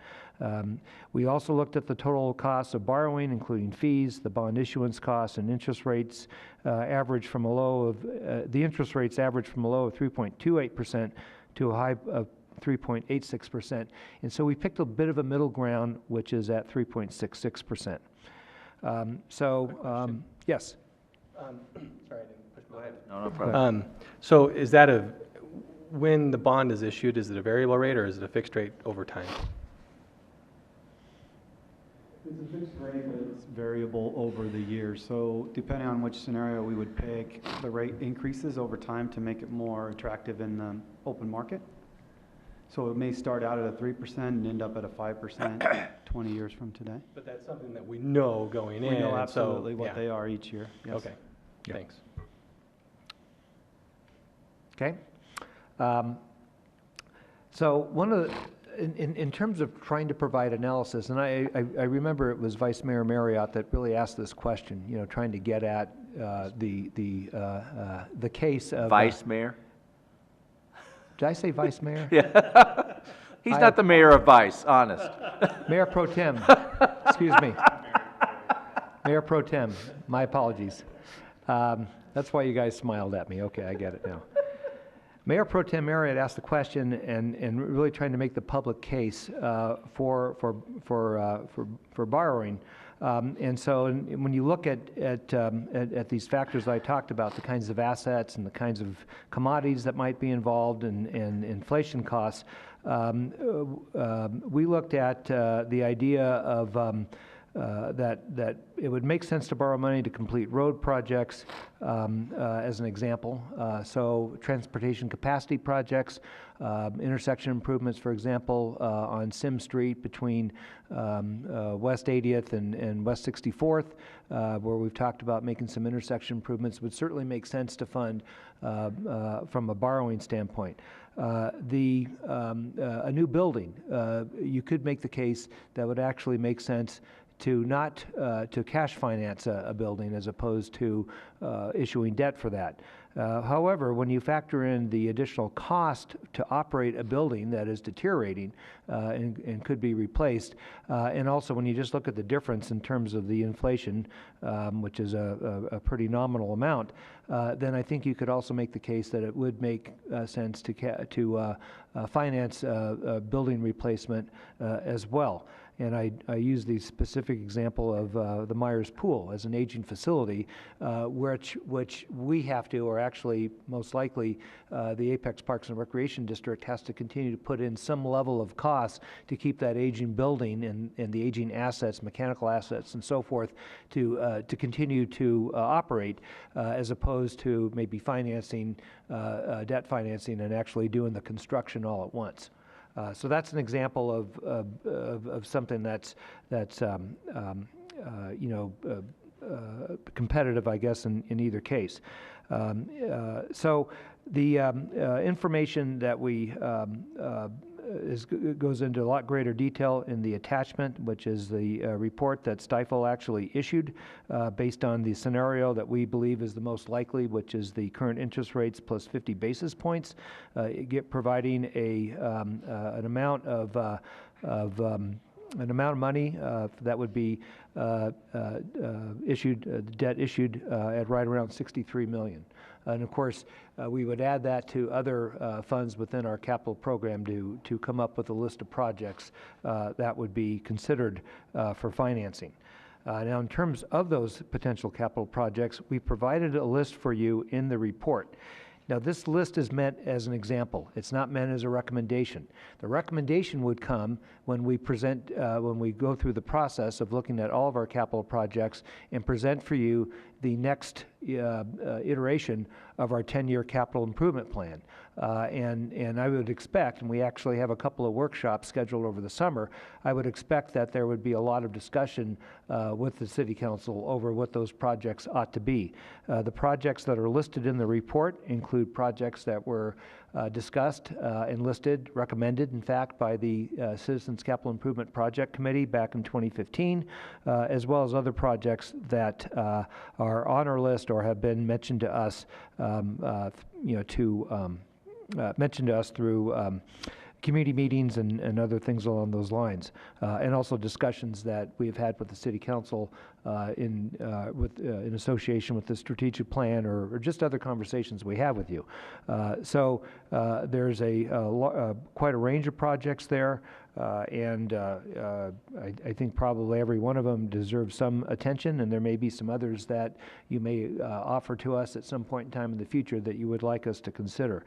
We also looked at the total costs of borrowing, including fees, the bond issuance costs, and interest rates average from a low of, the interest rates average from a low of 3.28% to a high of 3.86%. And so we picked a bit of a middle ground, which is at 3.66%. Yes. Sorry, I didn't push. Go ahead. No problem. So is that when the bond is issued, is it a variable rate or is it a fixed rate over time? It's a fixed rate, but it's variable over the years. So depending on which scenario we would pick, the rate increases over time to make it more attractive in the open market. So it may start out at a 3% and end up at a 5% 20 years from today. But that's something that we know going in. We know so, absolutely what yeah. they are each year. Yes. Okay, thanks. Okay. So one of the, in terms of trying to provide analysis, and I remember it was Vice Mayor Marriott that really asked this question, you know, trying to get at the case of Vice Mayor? Did I say Vice Mayor? Yeah. He's not the mayor of Vice, honest. Mayor Pro Tem. Excuse me. Mayor Pro Tem. My apologies. That's why you guys smiled at me. Okay, I get it now. Mayor Pro Tem Marriott asked the question and really trying to make the public case for borrowing. And so when you look at these factors that I talked about, the kinds of assets and the kinds of commodities that might be involved and inflation costs, we looked at the idea of that it would make sense to borrow money to complete road projects, as an example. So transportation capacity projects, intersection improvements, for example, on Sim Street between West 80th and West 64th, where we've talked about making some intersection improvements, would certainly make sense to fund from a borrowing standpoint. A new building, you could make the case that would actually make sense to not to cash finance a building as opposed to issuing debt for that. However, when you factor in the additional cost to operate a building that is deteriorating and could be replaced, and also when you just look at the difference in terms of the inflation, which is a pretty nominal amount, then I think you could also make the case that it would make sense to finance building replacement as well. And I use the specific example of the Myers Pool as an aging facility, which we have to, or actually most likely the Apex Parks and Recreation District has to continue to put in some level of cost to keep that aging building and the aging assets, mechanical assets and so forth to continue to operate, as opposed to maybe financing, debt financing and actually doing the construction all at once. So that's an example of something that's competitive, I guess, in either case. So the information that we goes into a lot greater detail in the attachment, which is the report that Stifel actually issued based on the scenario that we believe is the most likely, which is the current interest rates plus 50 basis points, providing an amount of money that would be issued, debt issued at right around $63 million. And of course, we would add that to other funds within our capital program to come up with a list of projects that would be considered for financing. Now, in terms of those potential capital projects, we provided a list for you in the report. Now, this list is meant as an example. It's not meant as a recommendation. The recommendation would come when we present, when we go through the process of looking at all of our capital projects and present for you the next iteration of our 10-year capital improvement plan. And I would expect, and we actually have a couple of workshops scheduled over the summer, I would expect that there would be a lot of discussion with the City Council over what those projects ought to be. The projects that are listed in the report include projects that were discussed and listed, recommended, in fact, by the Citizens Capital Improvement Project Committee back in 2015, as well as other projects that are on our list or have been mentioned to us, mentioned to us through community meetings and other things along those lines, and also discussions that we have had with the City Council in association with the strategic plan or just other conversations we have with you. So there's quite a range of projects there, and I think probably every one of them deserves some attention, and there may be some others that you may offer to us at some point in time in the future that you would like us to consider.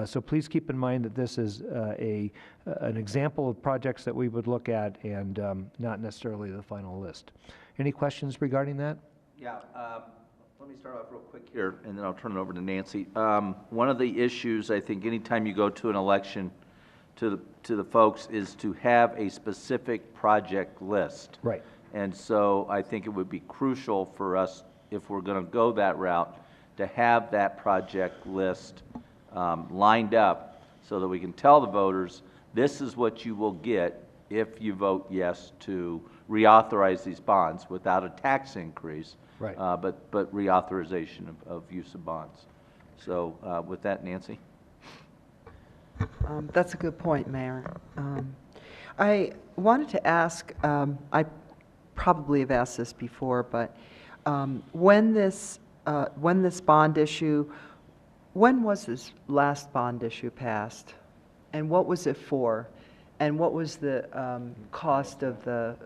So please keep in mind that this is an example of projects that we would look at and not necessarily the final list. Any questions regarding that? Yeah, let me start off real quick here, and then I'll turn it over to Nancy. One of the issues, I think, anytime you go to an election, to the folks, is to have a specific project list. Right. And so I think it would be crucial for us, if we're going to go that route, to have that project list lined up so that we can tell the voters, this is what you will get if you vote yes to reauthorize these bonds without a tax increase, Right. but reauthorization of use of bonds. So with that, Nancy? That's a good point, Mayor. I wanted to ask, I probably have asked this before, but when this bond issue, when was this last bond issue passed? And what was it for? And what was the cost of the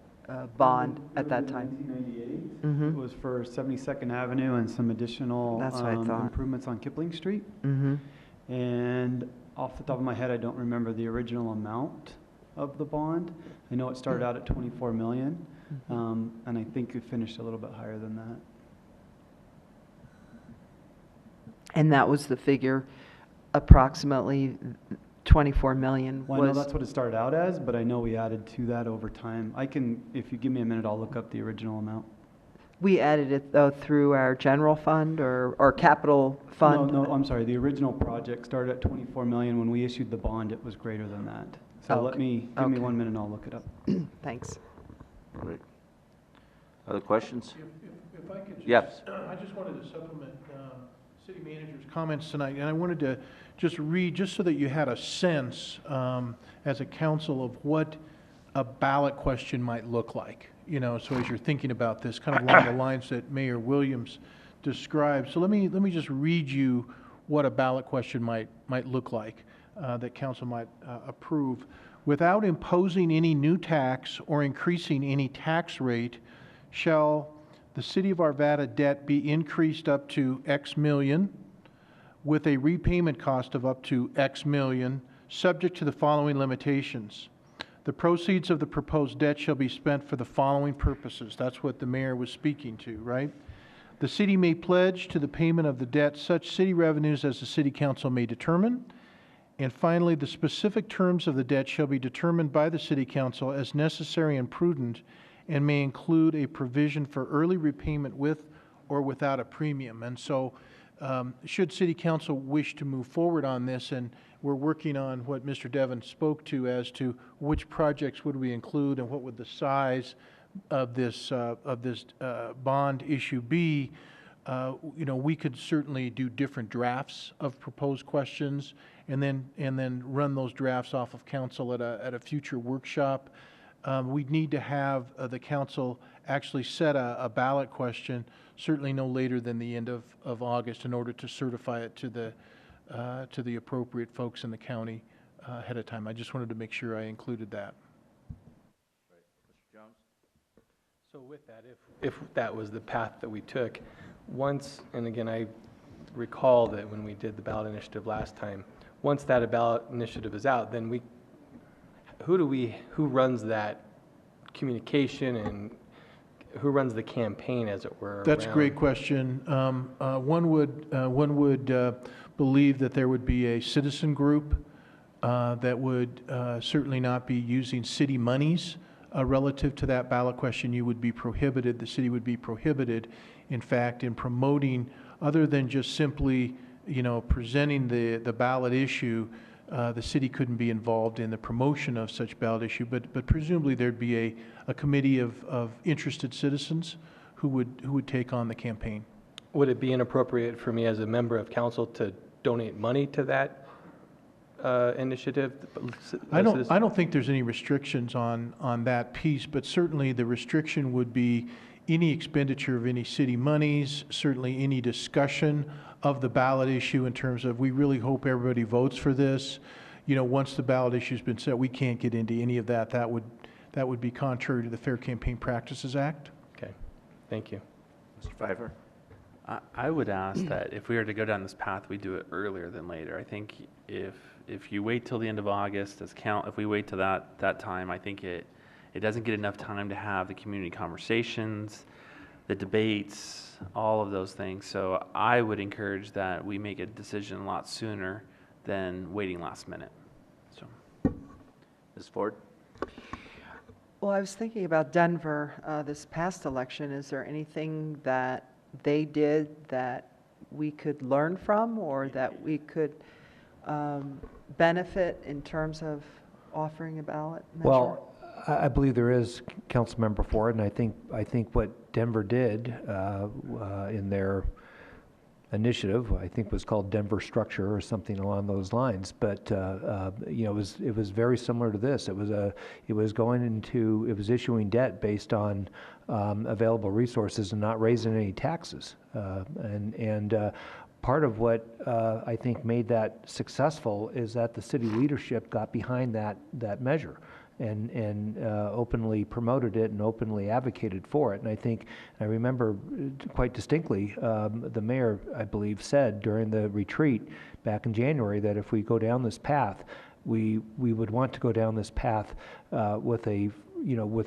bond at that time? 1998. Mm-hmm. It was for 72nd Avenue and some additional That's what I thought. improvements on Kipling Street. Mm-hmm. And off the top of my head, I don't remember the original amount of the bond. I know it started out at 24 million, and I think it finished a little bit higher than that. And that was the figure, approximately 24 million Well, I know was, that's what it started out as, but I know we added to that over time. I can, if you give me a minute, I'll look up the original amount. we added it though through our general fund or capital fund? No, I'm sorry. The original project started at 24 million. When we issued the bond, it was greater than that. So Okay. give me Okay. 1 minute and I'll look it up. Thanks. Great. Other questions? If I could just. Yes. I just wanted to supplement city manager's comments tonight, and I wanted to just read, just so that you had a sense as a council of what a ballot question might look like. You know, so as you're thinking about this, kind of along the lines that Mayor Williams described. So let me just read you what a ballot question might look like that council might approve. Without imposing any new tax or increasing any tax rate, shall the City of Arvada debt be increased up to X million with a repayment cost of up to X million, subject to the following limitations. The proceeds of the proposed debt shall be spent for the following purposes. That's what the mayor was speaking to, right? The city may pledge to the payment of the debt such city revenues as the city council may determine. And finally, the specific terms of the debt shall be determined by the city council as necessary and prudent, and may include a provision for early repayment with or without a premium. And so, should City Council wish to move forward on this, and we're working on what Mr. Devon spoke to as to which projects would we include and what would the size of this bond issue be, you know, we could certainly do different drafts of proposed questions and then run those drafts off of council at a future workshop. We'd need to have the council actually set a ballot question, certainly no later than the end of August, in order to certify it to the appropriate folks in the county ahead of time. I just wanted to make sure I included that. Mr. Jones? So with that, if that was the path that we took, once, and again, I recall that when we did the ballot initiative last time, once that ballot initiative is out, then who runs that communication and who runs the campaign, as it were? That's a around- great question. One would believe that there would be a citizen group that would certainly not be using city monies relative to that ballot question. You would be prohibited, the city would be prohibited, in fact, in promoting, other than just simply, presenting the ballot issue. The city couldn't be involved in the promotion of such ballot issue, but presumably there'd be a committee of interested citizens who would take on the campaign. Would it be inappropriate for me as a member of council to donate money to that initiative? I don't think there's any restrictions on that piece, but certainly the restriction would be any expenditure of any city monies, certainly any discussion of the ballot issue in terms of, we really hope everybody votes for this. Once the ballot issue's been set, we can't get into any of that. That would be contrary to the Fair Campaign Practices Act. Okay, thank you. Mr. Pfeiffer? I would ask that if we were to go down this path, we do it earlier than later. I think if you wait till the end of August, if we wait till that time, I think it doesn't get enough time to have the community conversations, the debates, all of those things. So I would encourage that we make a decision a lot sooner than waiting last minute. So, Ms. Ford? Well, I was thinking about Denver this past election. Is there anything that they did that we could learn from, or that we could benefit in terms of offering a ballot measure? Well, I believe there is, Councilmember Ford, and I think what Denver did in their initiative, I think was called Denver Structure or something along those lines. But it was very similar to this. It was issuing debt based on available resources and not raising any taxes. Part of what I think made that successful is that the city leadership got behind that measure and openly promoted it and openly advocated for it. And I remember quite distinctly, the mayor, I believe, said during the retreat back in January that if we go down this path, we would want to go down this path with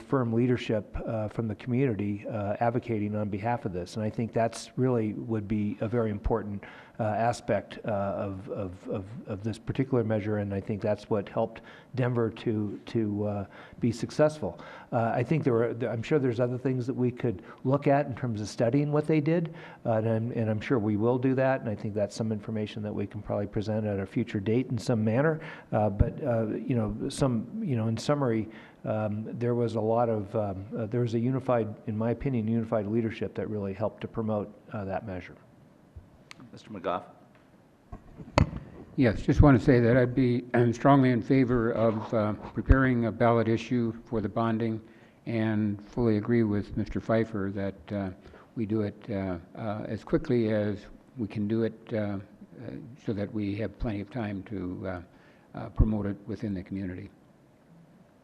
firm leadership from the community advocating on behalf of this. And I think that's really would be a very important aspect of this particular measure, and I think that's what helped Denver to be successful. I think I'm sure there's other things that we could look at in terms of studying what they did, and I'm sure we will do that, and I think that's some information that we can probably present at a future date in some manner. In summary, there was a unified, in my opinion, unified leadership that really helped to promote that measure. Mr. McGough? Yes, just want to say that I'm strongly in favor of preparing a ballot issue for the bonding, and fully agree with Mr. Pfeiffer that we do it as quickly as we can do it so that we have plenty of time to promote it within the community.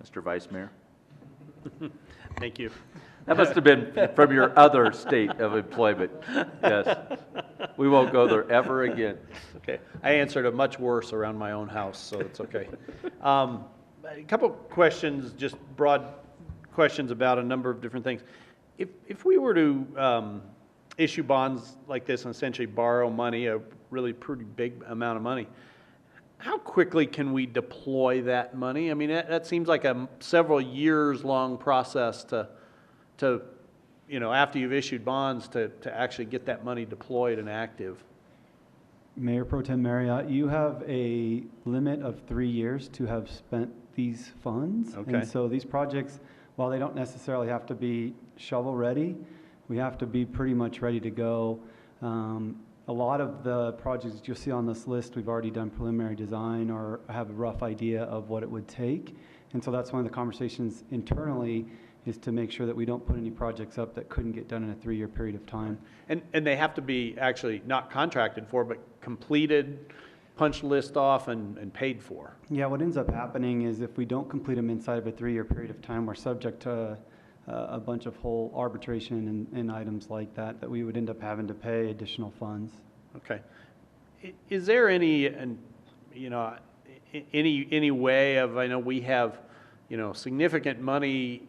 Mr. Vice Mayor? Thank you. That must have been from your other state of employment. Yes. We won't go there ever again. Okay. I answered a much worse around my own house, so it's okay. A couple questions, just broad questions about a number of different things. If we were to issue bonds like this and essentially borrow money, a really pretty big amount of money, how quickly can we deploy that money? I mean, that seems like a several years long process to after you've issued bonds to actually get that money deployed and active. Mayor Pro Tem Marriott, you have a limit of 3 years to have spent these funds. Okay. And so these projects, while they don't necessarily have to be shovel ready, we have to be pretty much ready to go. A lot of the projects that you'll see on this list, we've already done preliminary design or have a rough idea of what it would take. And so that's one of the conversations internally, is to make sure that we don't put any projects up that couldn't get done in a 3-year period of time. And they have to be actually not contracted for, but completed, punch list off, and paid for. Yeah, what ends up happening is if we don't complete them inside of a 3-year period of time, we're subject to a bunch of whole arbitration and items like that we would end up having to pay additional funds. Okay. Is there any, and, you know, any way of, I know we have, you know, significant money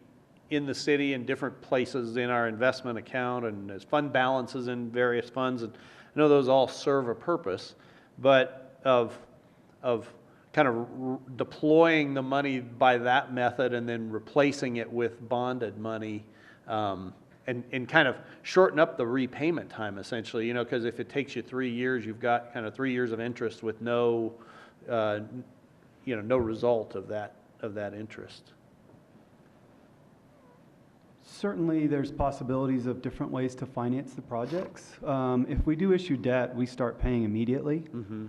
in the city in different places in our investment account and as fund balances in various funds, and I know those all serve a purpose, but of kind of deploying the money by that method and then replacing it with bonded money, and kind of shorten up the repayment time essentially, you know, because if it takes you 3 years, you've got kind of 3 years of interest with no, you know, no result of that interest. Certainly, there's possibilities of different ways to finance the projects. If we do issue debt, we start paying immediately. Mm-hmm.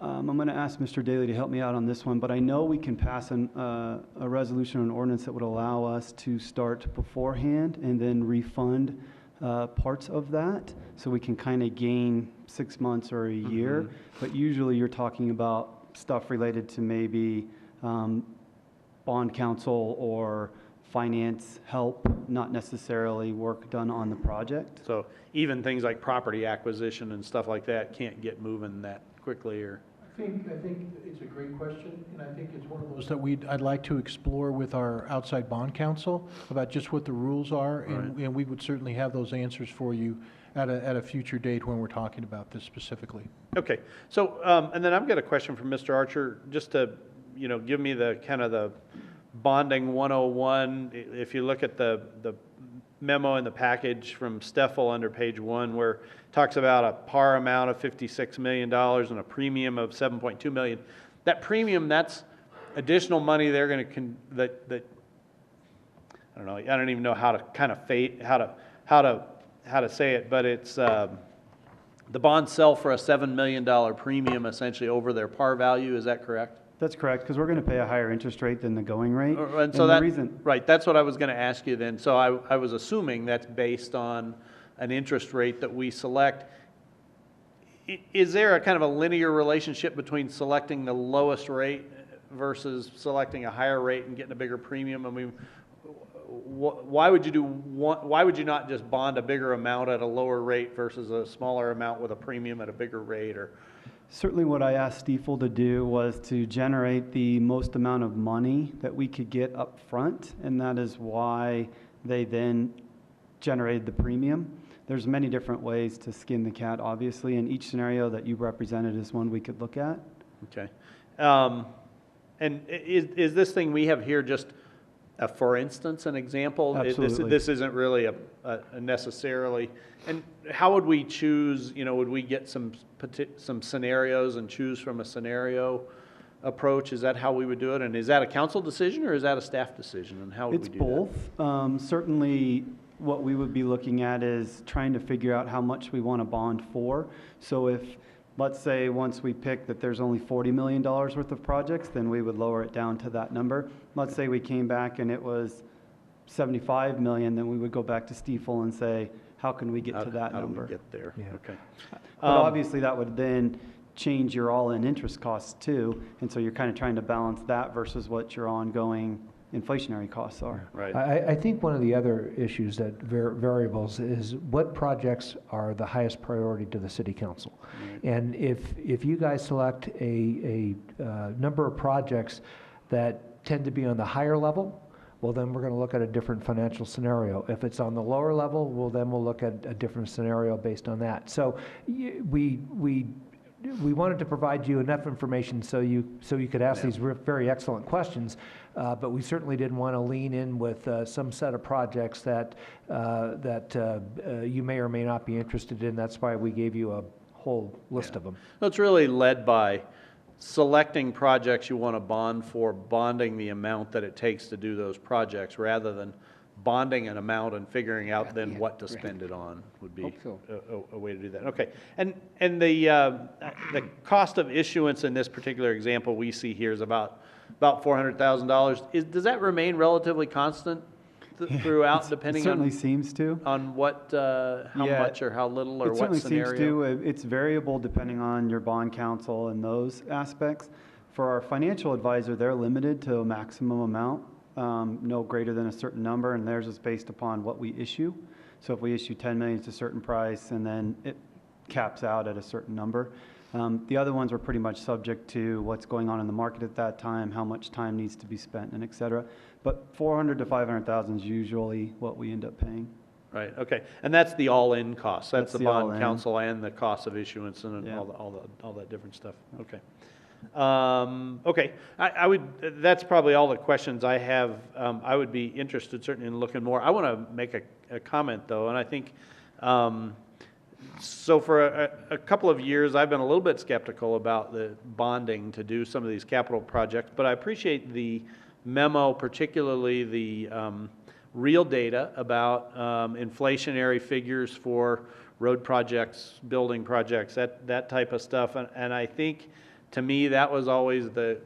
I'm going to ask Mr. Daly to help me out on this one, but I know we can pass a resolution or an ordinance that would allow us to start beforehand and then refund parts of that, so we can kind of gain 6 months or a year. Mm-hmm. But usually you're talking about stuff related to maybe bond counsel or finance help, not necessarily work done on the project. So even things like property acquisition and stuff like that can't get moving that quickly, or? I think it's a great question, and I think it's one of those that I'd like to explore with our outside bond counsel about just what the rules are, and we would certainly have those answers for you at a future date when we're talking about this specifically. Okay, so, and then I've got a question from Mr. Archer, just to, you know, give me the kind of the bonding 101. If you look at the memo in the package from Steffel under page 1, where it talks about a par amount of $56 million and a premium of $7.2 million. That premium, that's additional money they're going to, that I don't know, I don't even know how to kind of how to say it, but it's the bonds sell for a $7 million premium essentially over their par value. Is that correct? That's correct, because we're going to pay a higher interest rate than the going rate. And so the reason, right, that's what I was going to ask you then. So I was assuming that's based on an interest rate that we select. Is there a kind of a linear relationship between selecting the lowest rate versus selecting a higher rate and getting a bigger premium? I mean, why would you not just bond a bigger amount at a lower rate versus a smaller amount with a premium at a bigger rate? Or certainly what I asked Stiefel to do was to generate the most amount of money that we could get up front, and that is why they then generated the premium. There's many different ways to skin the cat, obviously, and each scenario that you represented is one we could look at. Okay. And is this thing we have here just, for instance, an example? Absolutely. This isn't really a necessarily. And how would we choose, you know, would we get some scenarios and choose from a scenario approach? Is that how we would do it? And is that a council decision or is that a staff decision? And how would we do that? It's both. Certainly what we would be looking at is trying to figure out how much we want to bond for. So if, let's say, once we pick that there's only $40 million worth of projects, then we would lower it down to that number. Let's say we came back and it was 75 million, then we would go back to Stiefel and say, how can we get to that number? How do we get there? Yeah. Okay. But obviously that would then change your all-in interest costs too, and so you're kind of trying to balance that versus what your ongoing inflationary costs are. Right. I think one of the other issues that variables is what projects are the highest priority to the city council. And if you guys select a number of projects that tend to be on the higher level, well, then we're going to look at a different financial scenario. If it's on the lower level, well, then we'll look at a different scenario based on that. So we wanted to provide you enough information so you could ask these very excellent questions, but we certainly didn't want to lean in with some set of projects that you may or may not be interested in. That's why we gave you a whole list of them. So it's really led by selecting projects you want to bond for, bonding the amount that it takes to do those projects, rather than bonding an amount and figuring out then what to spend it on would be Hope so. a way to do that. Okay, and the cost of issuance in this particular example we see here is about $400,000. Does that remain relatively constant throughout, depending it certainly on seems to. on what how much or how little or it what certainly scenario? seems to. It's variable depending on your bond counsel and those aspects. For our financial advisor, they're limited to a maximum amount, no greater than a certain number, and theirs is based upon what we issue. So if we issue 10 million, it's a certain price, and then it caps out at a certain number. The other ones were pretty much subject to what's going on in the market at that time, how much time needs to be spent, and et cetera. But 400 to 500,000 is usually what we end up paying. Right, okay. And that's the all-in cost. That's the bond all-in. counsel and the cost of issuance and Yeah. all that different stuff. Okay. Okay, I would, that's probably all the questions I have. I would be interested certainly in looking more. I want to make a comment though, and I think, so for a couple of years, I've been a little bit skeptical about the bonding to do some of these capital projects, but I appreciate the memo, particularly the real data about inflationary figures for road projects, building projects, that type of stuff. And I think, to me, that was always the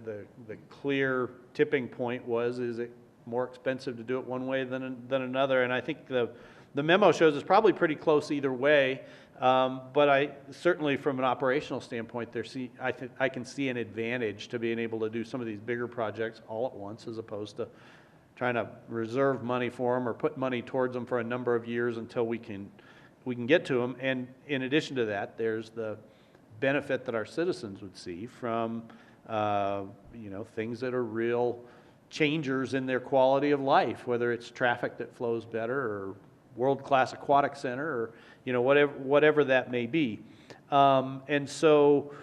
clear tipping point was, is it more expensive to do it one way than another? And I think the memo shows it's probably pretty close either way. But I certainly, from an operational standpoint, I can see an advantage to being able to do some of these bigger projects all at once, as opposed to trying to reserve money for them or put money towards them for a number of years until we can get to them. And in addition to that, there's the benefit that our citizens would see from things that are real changers in their quality of life, whether it's traffic that flows better or world-class aquatic center, or whatever that may be. And so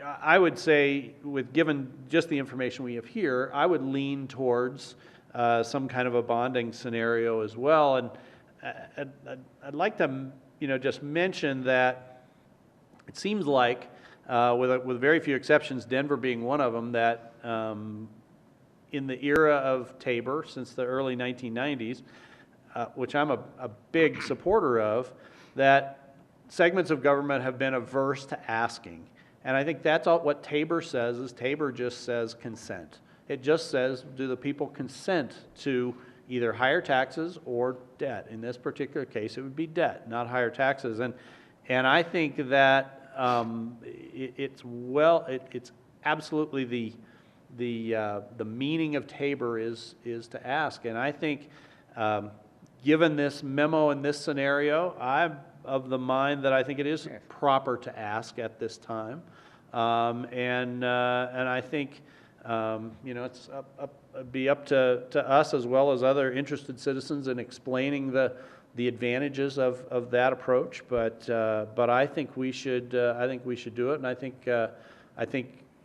I would say, given just the information we have here, I would lean towards some kind of a bonding scenario as well. And I'd like to just mention that it seems like, with very few exceptions, Denver being one of them, that in the era of Tabor, since the early 1990s, which I'm a big supporter of, that segments of government have been averse to asking. And I think that's all what Tabor says, is Tabor just says consent. It just says, do the people consent to either higher taxes or debt? In this particular case, it would be debt, not higher taxes. And I think that it's absolutely the meaning of Tabor is to ask. And I think, given this memo in this scenario, I'm of the mind that I think it is proper to ask at this time. And I think, it's be up to us as well as other interested citizens in explaining the advantages of that approach. But I think we should do it. And I think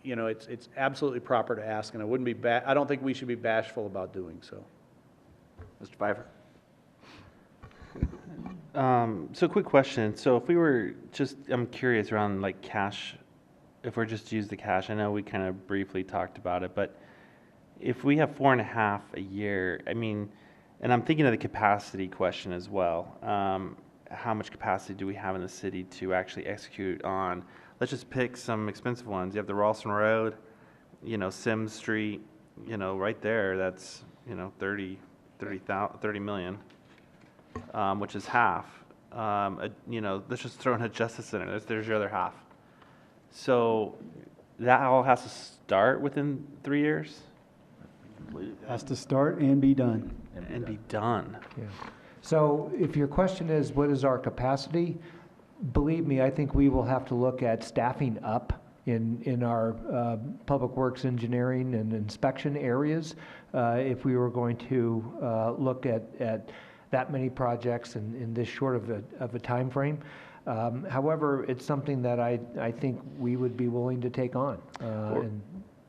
it's absolutely proper to ask. And I don't think we should be bashful about doing so. Mr. Pfeiffer. So quick question. So if we were I'm curious around like cash, if we're just to use the cash, I know we kind of briefly talked about it, but if we have 4.5 a year, I mean, and I'm thinking of the capacity question as well. How much capacity do we have in the city to actually execute on? Let's just pick some expensive ones. You have the Ralston Road, Sims Street, right there. That's 30 million. Which is half. Let's just throw in a Justice Center. There's your other half. So that all has to start within 3 years? Has to start and be done. And be done. Yeah. So if your question is, what is our capacity? Believe me, I think we will have to look at staffing up in our public works engineering and inspection areas if we were going to look at that many projects in this short of a time frame. However, it's something that I think we would be willing to take on.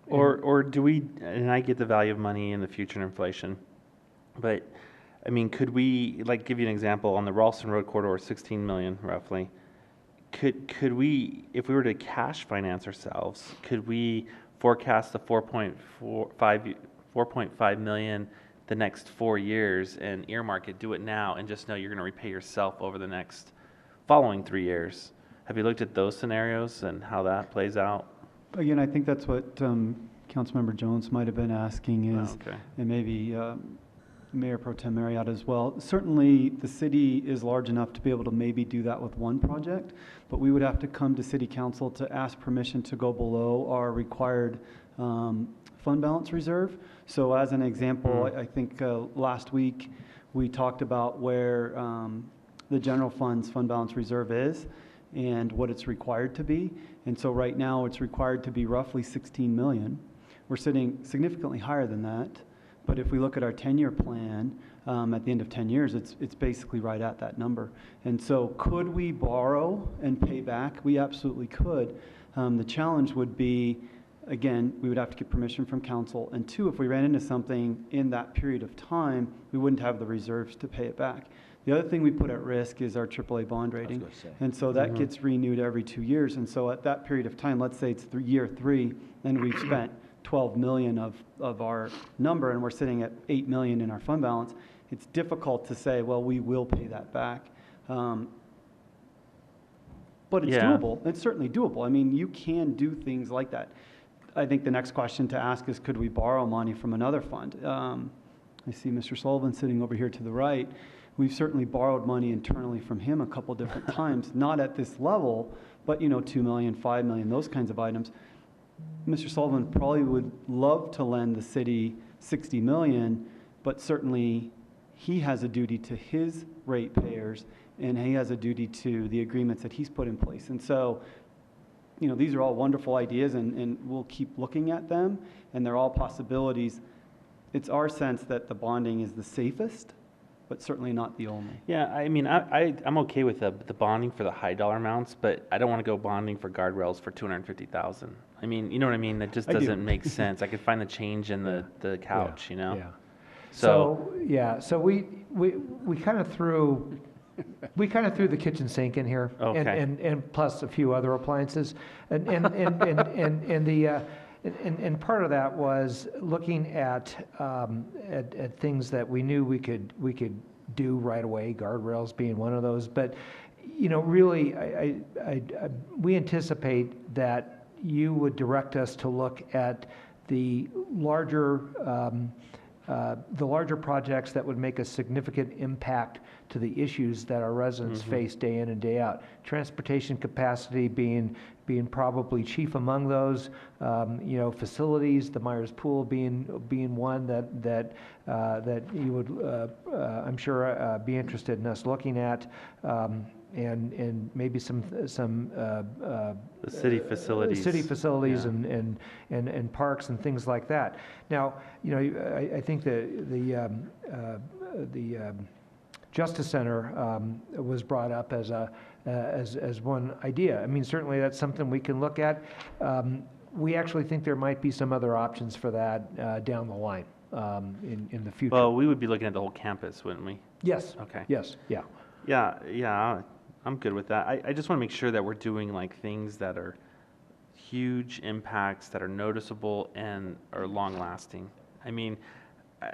Or do we, and I get the value of money in the future and inflation, but I mean, could we, like, give you an example, on the Ralston Road corridor, 16 million roughly, could we, if we were to cash finance ourselves, could we forecast the 4.5 million the next 4 years and earmark it, do it now, and just know you're going to repay yourself over the next following 3 years? Have you looked at those scenarios and how that plays out? Again, I think that's what Councilmember Jones might have been asking is, okay. And maybe Mayor Pro Tem Marriott as well. Certainly, the city is large enough to be able to maybe do that with one project, but we would have to come to City Council to ask permission to go below our required fund balance reserve. So as an example, I think last week we talked about where the general fund's fund balance reserve is and what it's required to be. And so right now it's required to be roughly 16 million. We're sitting significantly higher than that. But if we look at our 10-year plan, at the end of 10 years, it's basically right at that number. And so could we borrow and pay back? We absolutely could. The challenge would be, again, we would have to get permission from council. And two, if we ran into something in that period of time, we wouldn't have the reserves to pay it back. The other thing we put at risk is our AAA bond rating. And so that gets renewed every 2 years. And so at that period of time, let's say it's year 3, and we've spent 12 million of our number, and we're sitting at 8 million in our fund balance, it's difficult to say, well, we will pay that back. But it's doable. It's certainly doable. I mean, you can do things like that. I think the next question to ask is, could we borrow money from another fund? I see Mr. Sullivan sitting over here to the right. We've certainly borrowed money internally from him a couple different times, not at this level, but 2 million, 5 million, those kinds of items. Mr. Sullivan probably would love to lend the city 60 million, but certainly he has a duty to his ratepayers, and he has a duty to the agreements that he's put in place. And so, these are all wonderful ideas, and we'll keep looking at them, and they're all possibilities. It's our sense that the bonding is the safest, but certainly not the only. Yeah, I mean, I'm okay with the bonding for the high dollar amounts, but I don't want to go bonding for guardrails for 250,000. I mean, you know what I mean? That just doesn't make sense. I could find the change in the couch, Yeah. So we kind of threw the kitchen sink in here, Okay. and plus a few other appliances, and part of that was looking at things that we knew we could do right away, guardrails being one of those. But really, we anticipate that you would direct us to look at the larger projects that would make a significant impact to the issues that our residents face day in and day out. Transportation capacity being probably chief among those. Facilities, the Myers Pool being one that you would, I'm sure, be interested in us looking at. And maybe some the city facilities. And parks and things like that. Now, I think the Justice Center was brought up as one idea. I mean, certainly that's something we can look at. We actually think there might be some other options for that down the line in the future. Well, we would be looking at the whole campus, wouldn't we? Yes. Okay. Yes. Yeah. Yeah, I'm good with that. I just want to make sure that we're doing like things that are huge impacts, that are noticeable and are long lasting. I mean,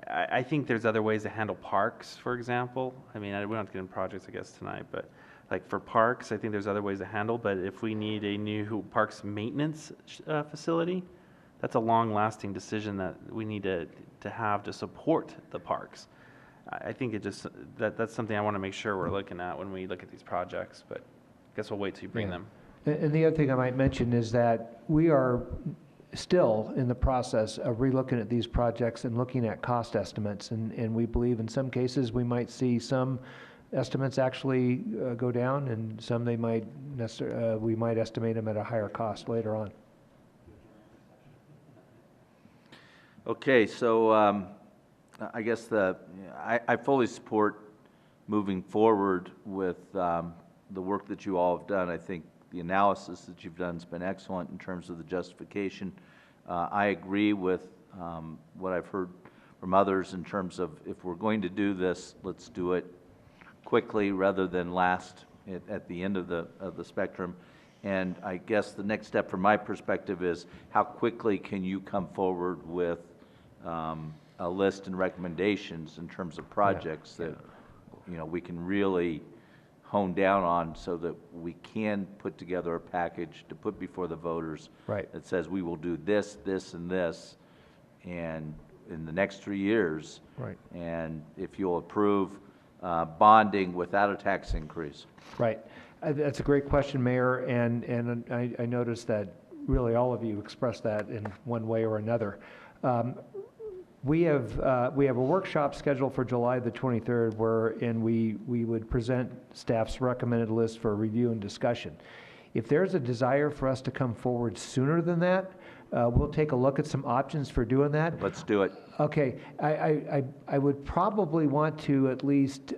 I think there's other ways to handle parks, for example. I mean, we don't have to get into projects, I guess, tonight, but like for parks, I think there's other ways to handle. But if we need a new parks maintenance facility, that's a long lasting decision that we need to have to support the parks. I think that's something I want to make sure we're looking at when we look at these projects, but I guess we'll wait till you bring them. And the other thing I might mention is that we are still in the process of relooking at these projects and looking at cost estimates, and we believe in some cases we might see some estimates actually go down, and some we might estimate them at a higher cost later on. Okay, so I guess I fully support moving forward with the work that you all have done. I think the analysis that you've done has been excellent in terms of the justification. I agree with what I've heard from others in terms of if we're going to do this, let's do it quickly rather than last at the end of the spectrum. And I guess the next step from my perspective is how quickly can you come forward with a list and recommendations in terms of projects that we can really hone down on so that we can put together a package to put before the voters that says we will do this, this, and this, and in the next 3 years. Right. And if you'll approve bonding without a tax increase. Right. That's a great question, Mayor, and I noticed that really all of you expressed that in one way or another. We have a workshop scheduled for July the 23rd wherein we would present staff's recommended list for review and discussion. If there's a desire for us to come forward sooner than that, we'll take a look at some options for doing that. Let's do it. Okay, I would probably want to at least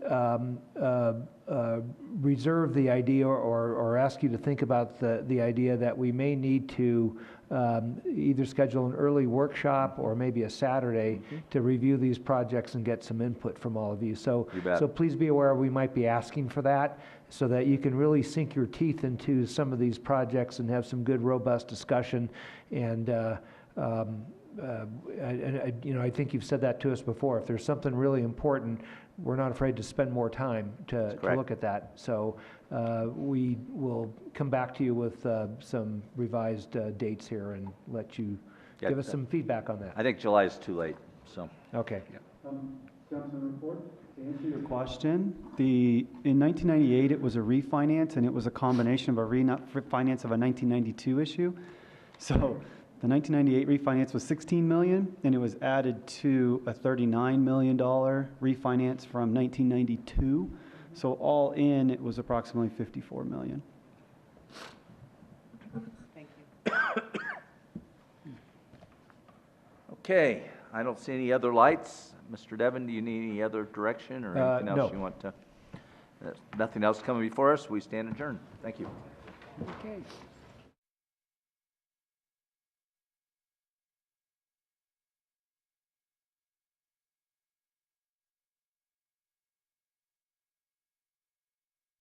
reserve the idea or ask you to think about the idea that we may need to either schedule an early workshop or maybe a Saturday to review these projects and get some input from all of you. So, You bet. so please be aware we might be asking for that so that you can really sink your teeth into some of these projects and have some good, robust discussion. And I think you've said that to us before. If there's something really important, we're not afraid to spend more time to correct. look at that. So we will come back to you with some revised dates here and let you Yeah, give us some feedback on that. I think July is too late, so. Okay. Councilman Report, to answer your question, in 1998, it was a refinance, and it was a combination of a refinance of a 1992 issue. So the 1998 refinance was 16 million, and it was added to a $39 million refinance from 1992. So all in, it was approximately 54 million. Thank you. Okay, I don't see any other lights. Mr. Devon, do you need any other direction or anything else no. you want to? Nothing else coming before us. We stand adjourned. Thank you. Okay.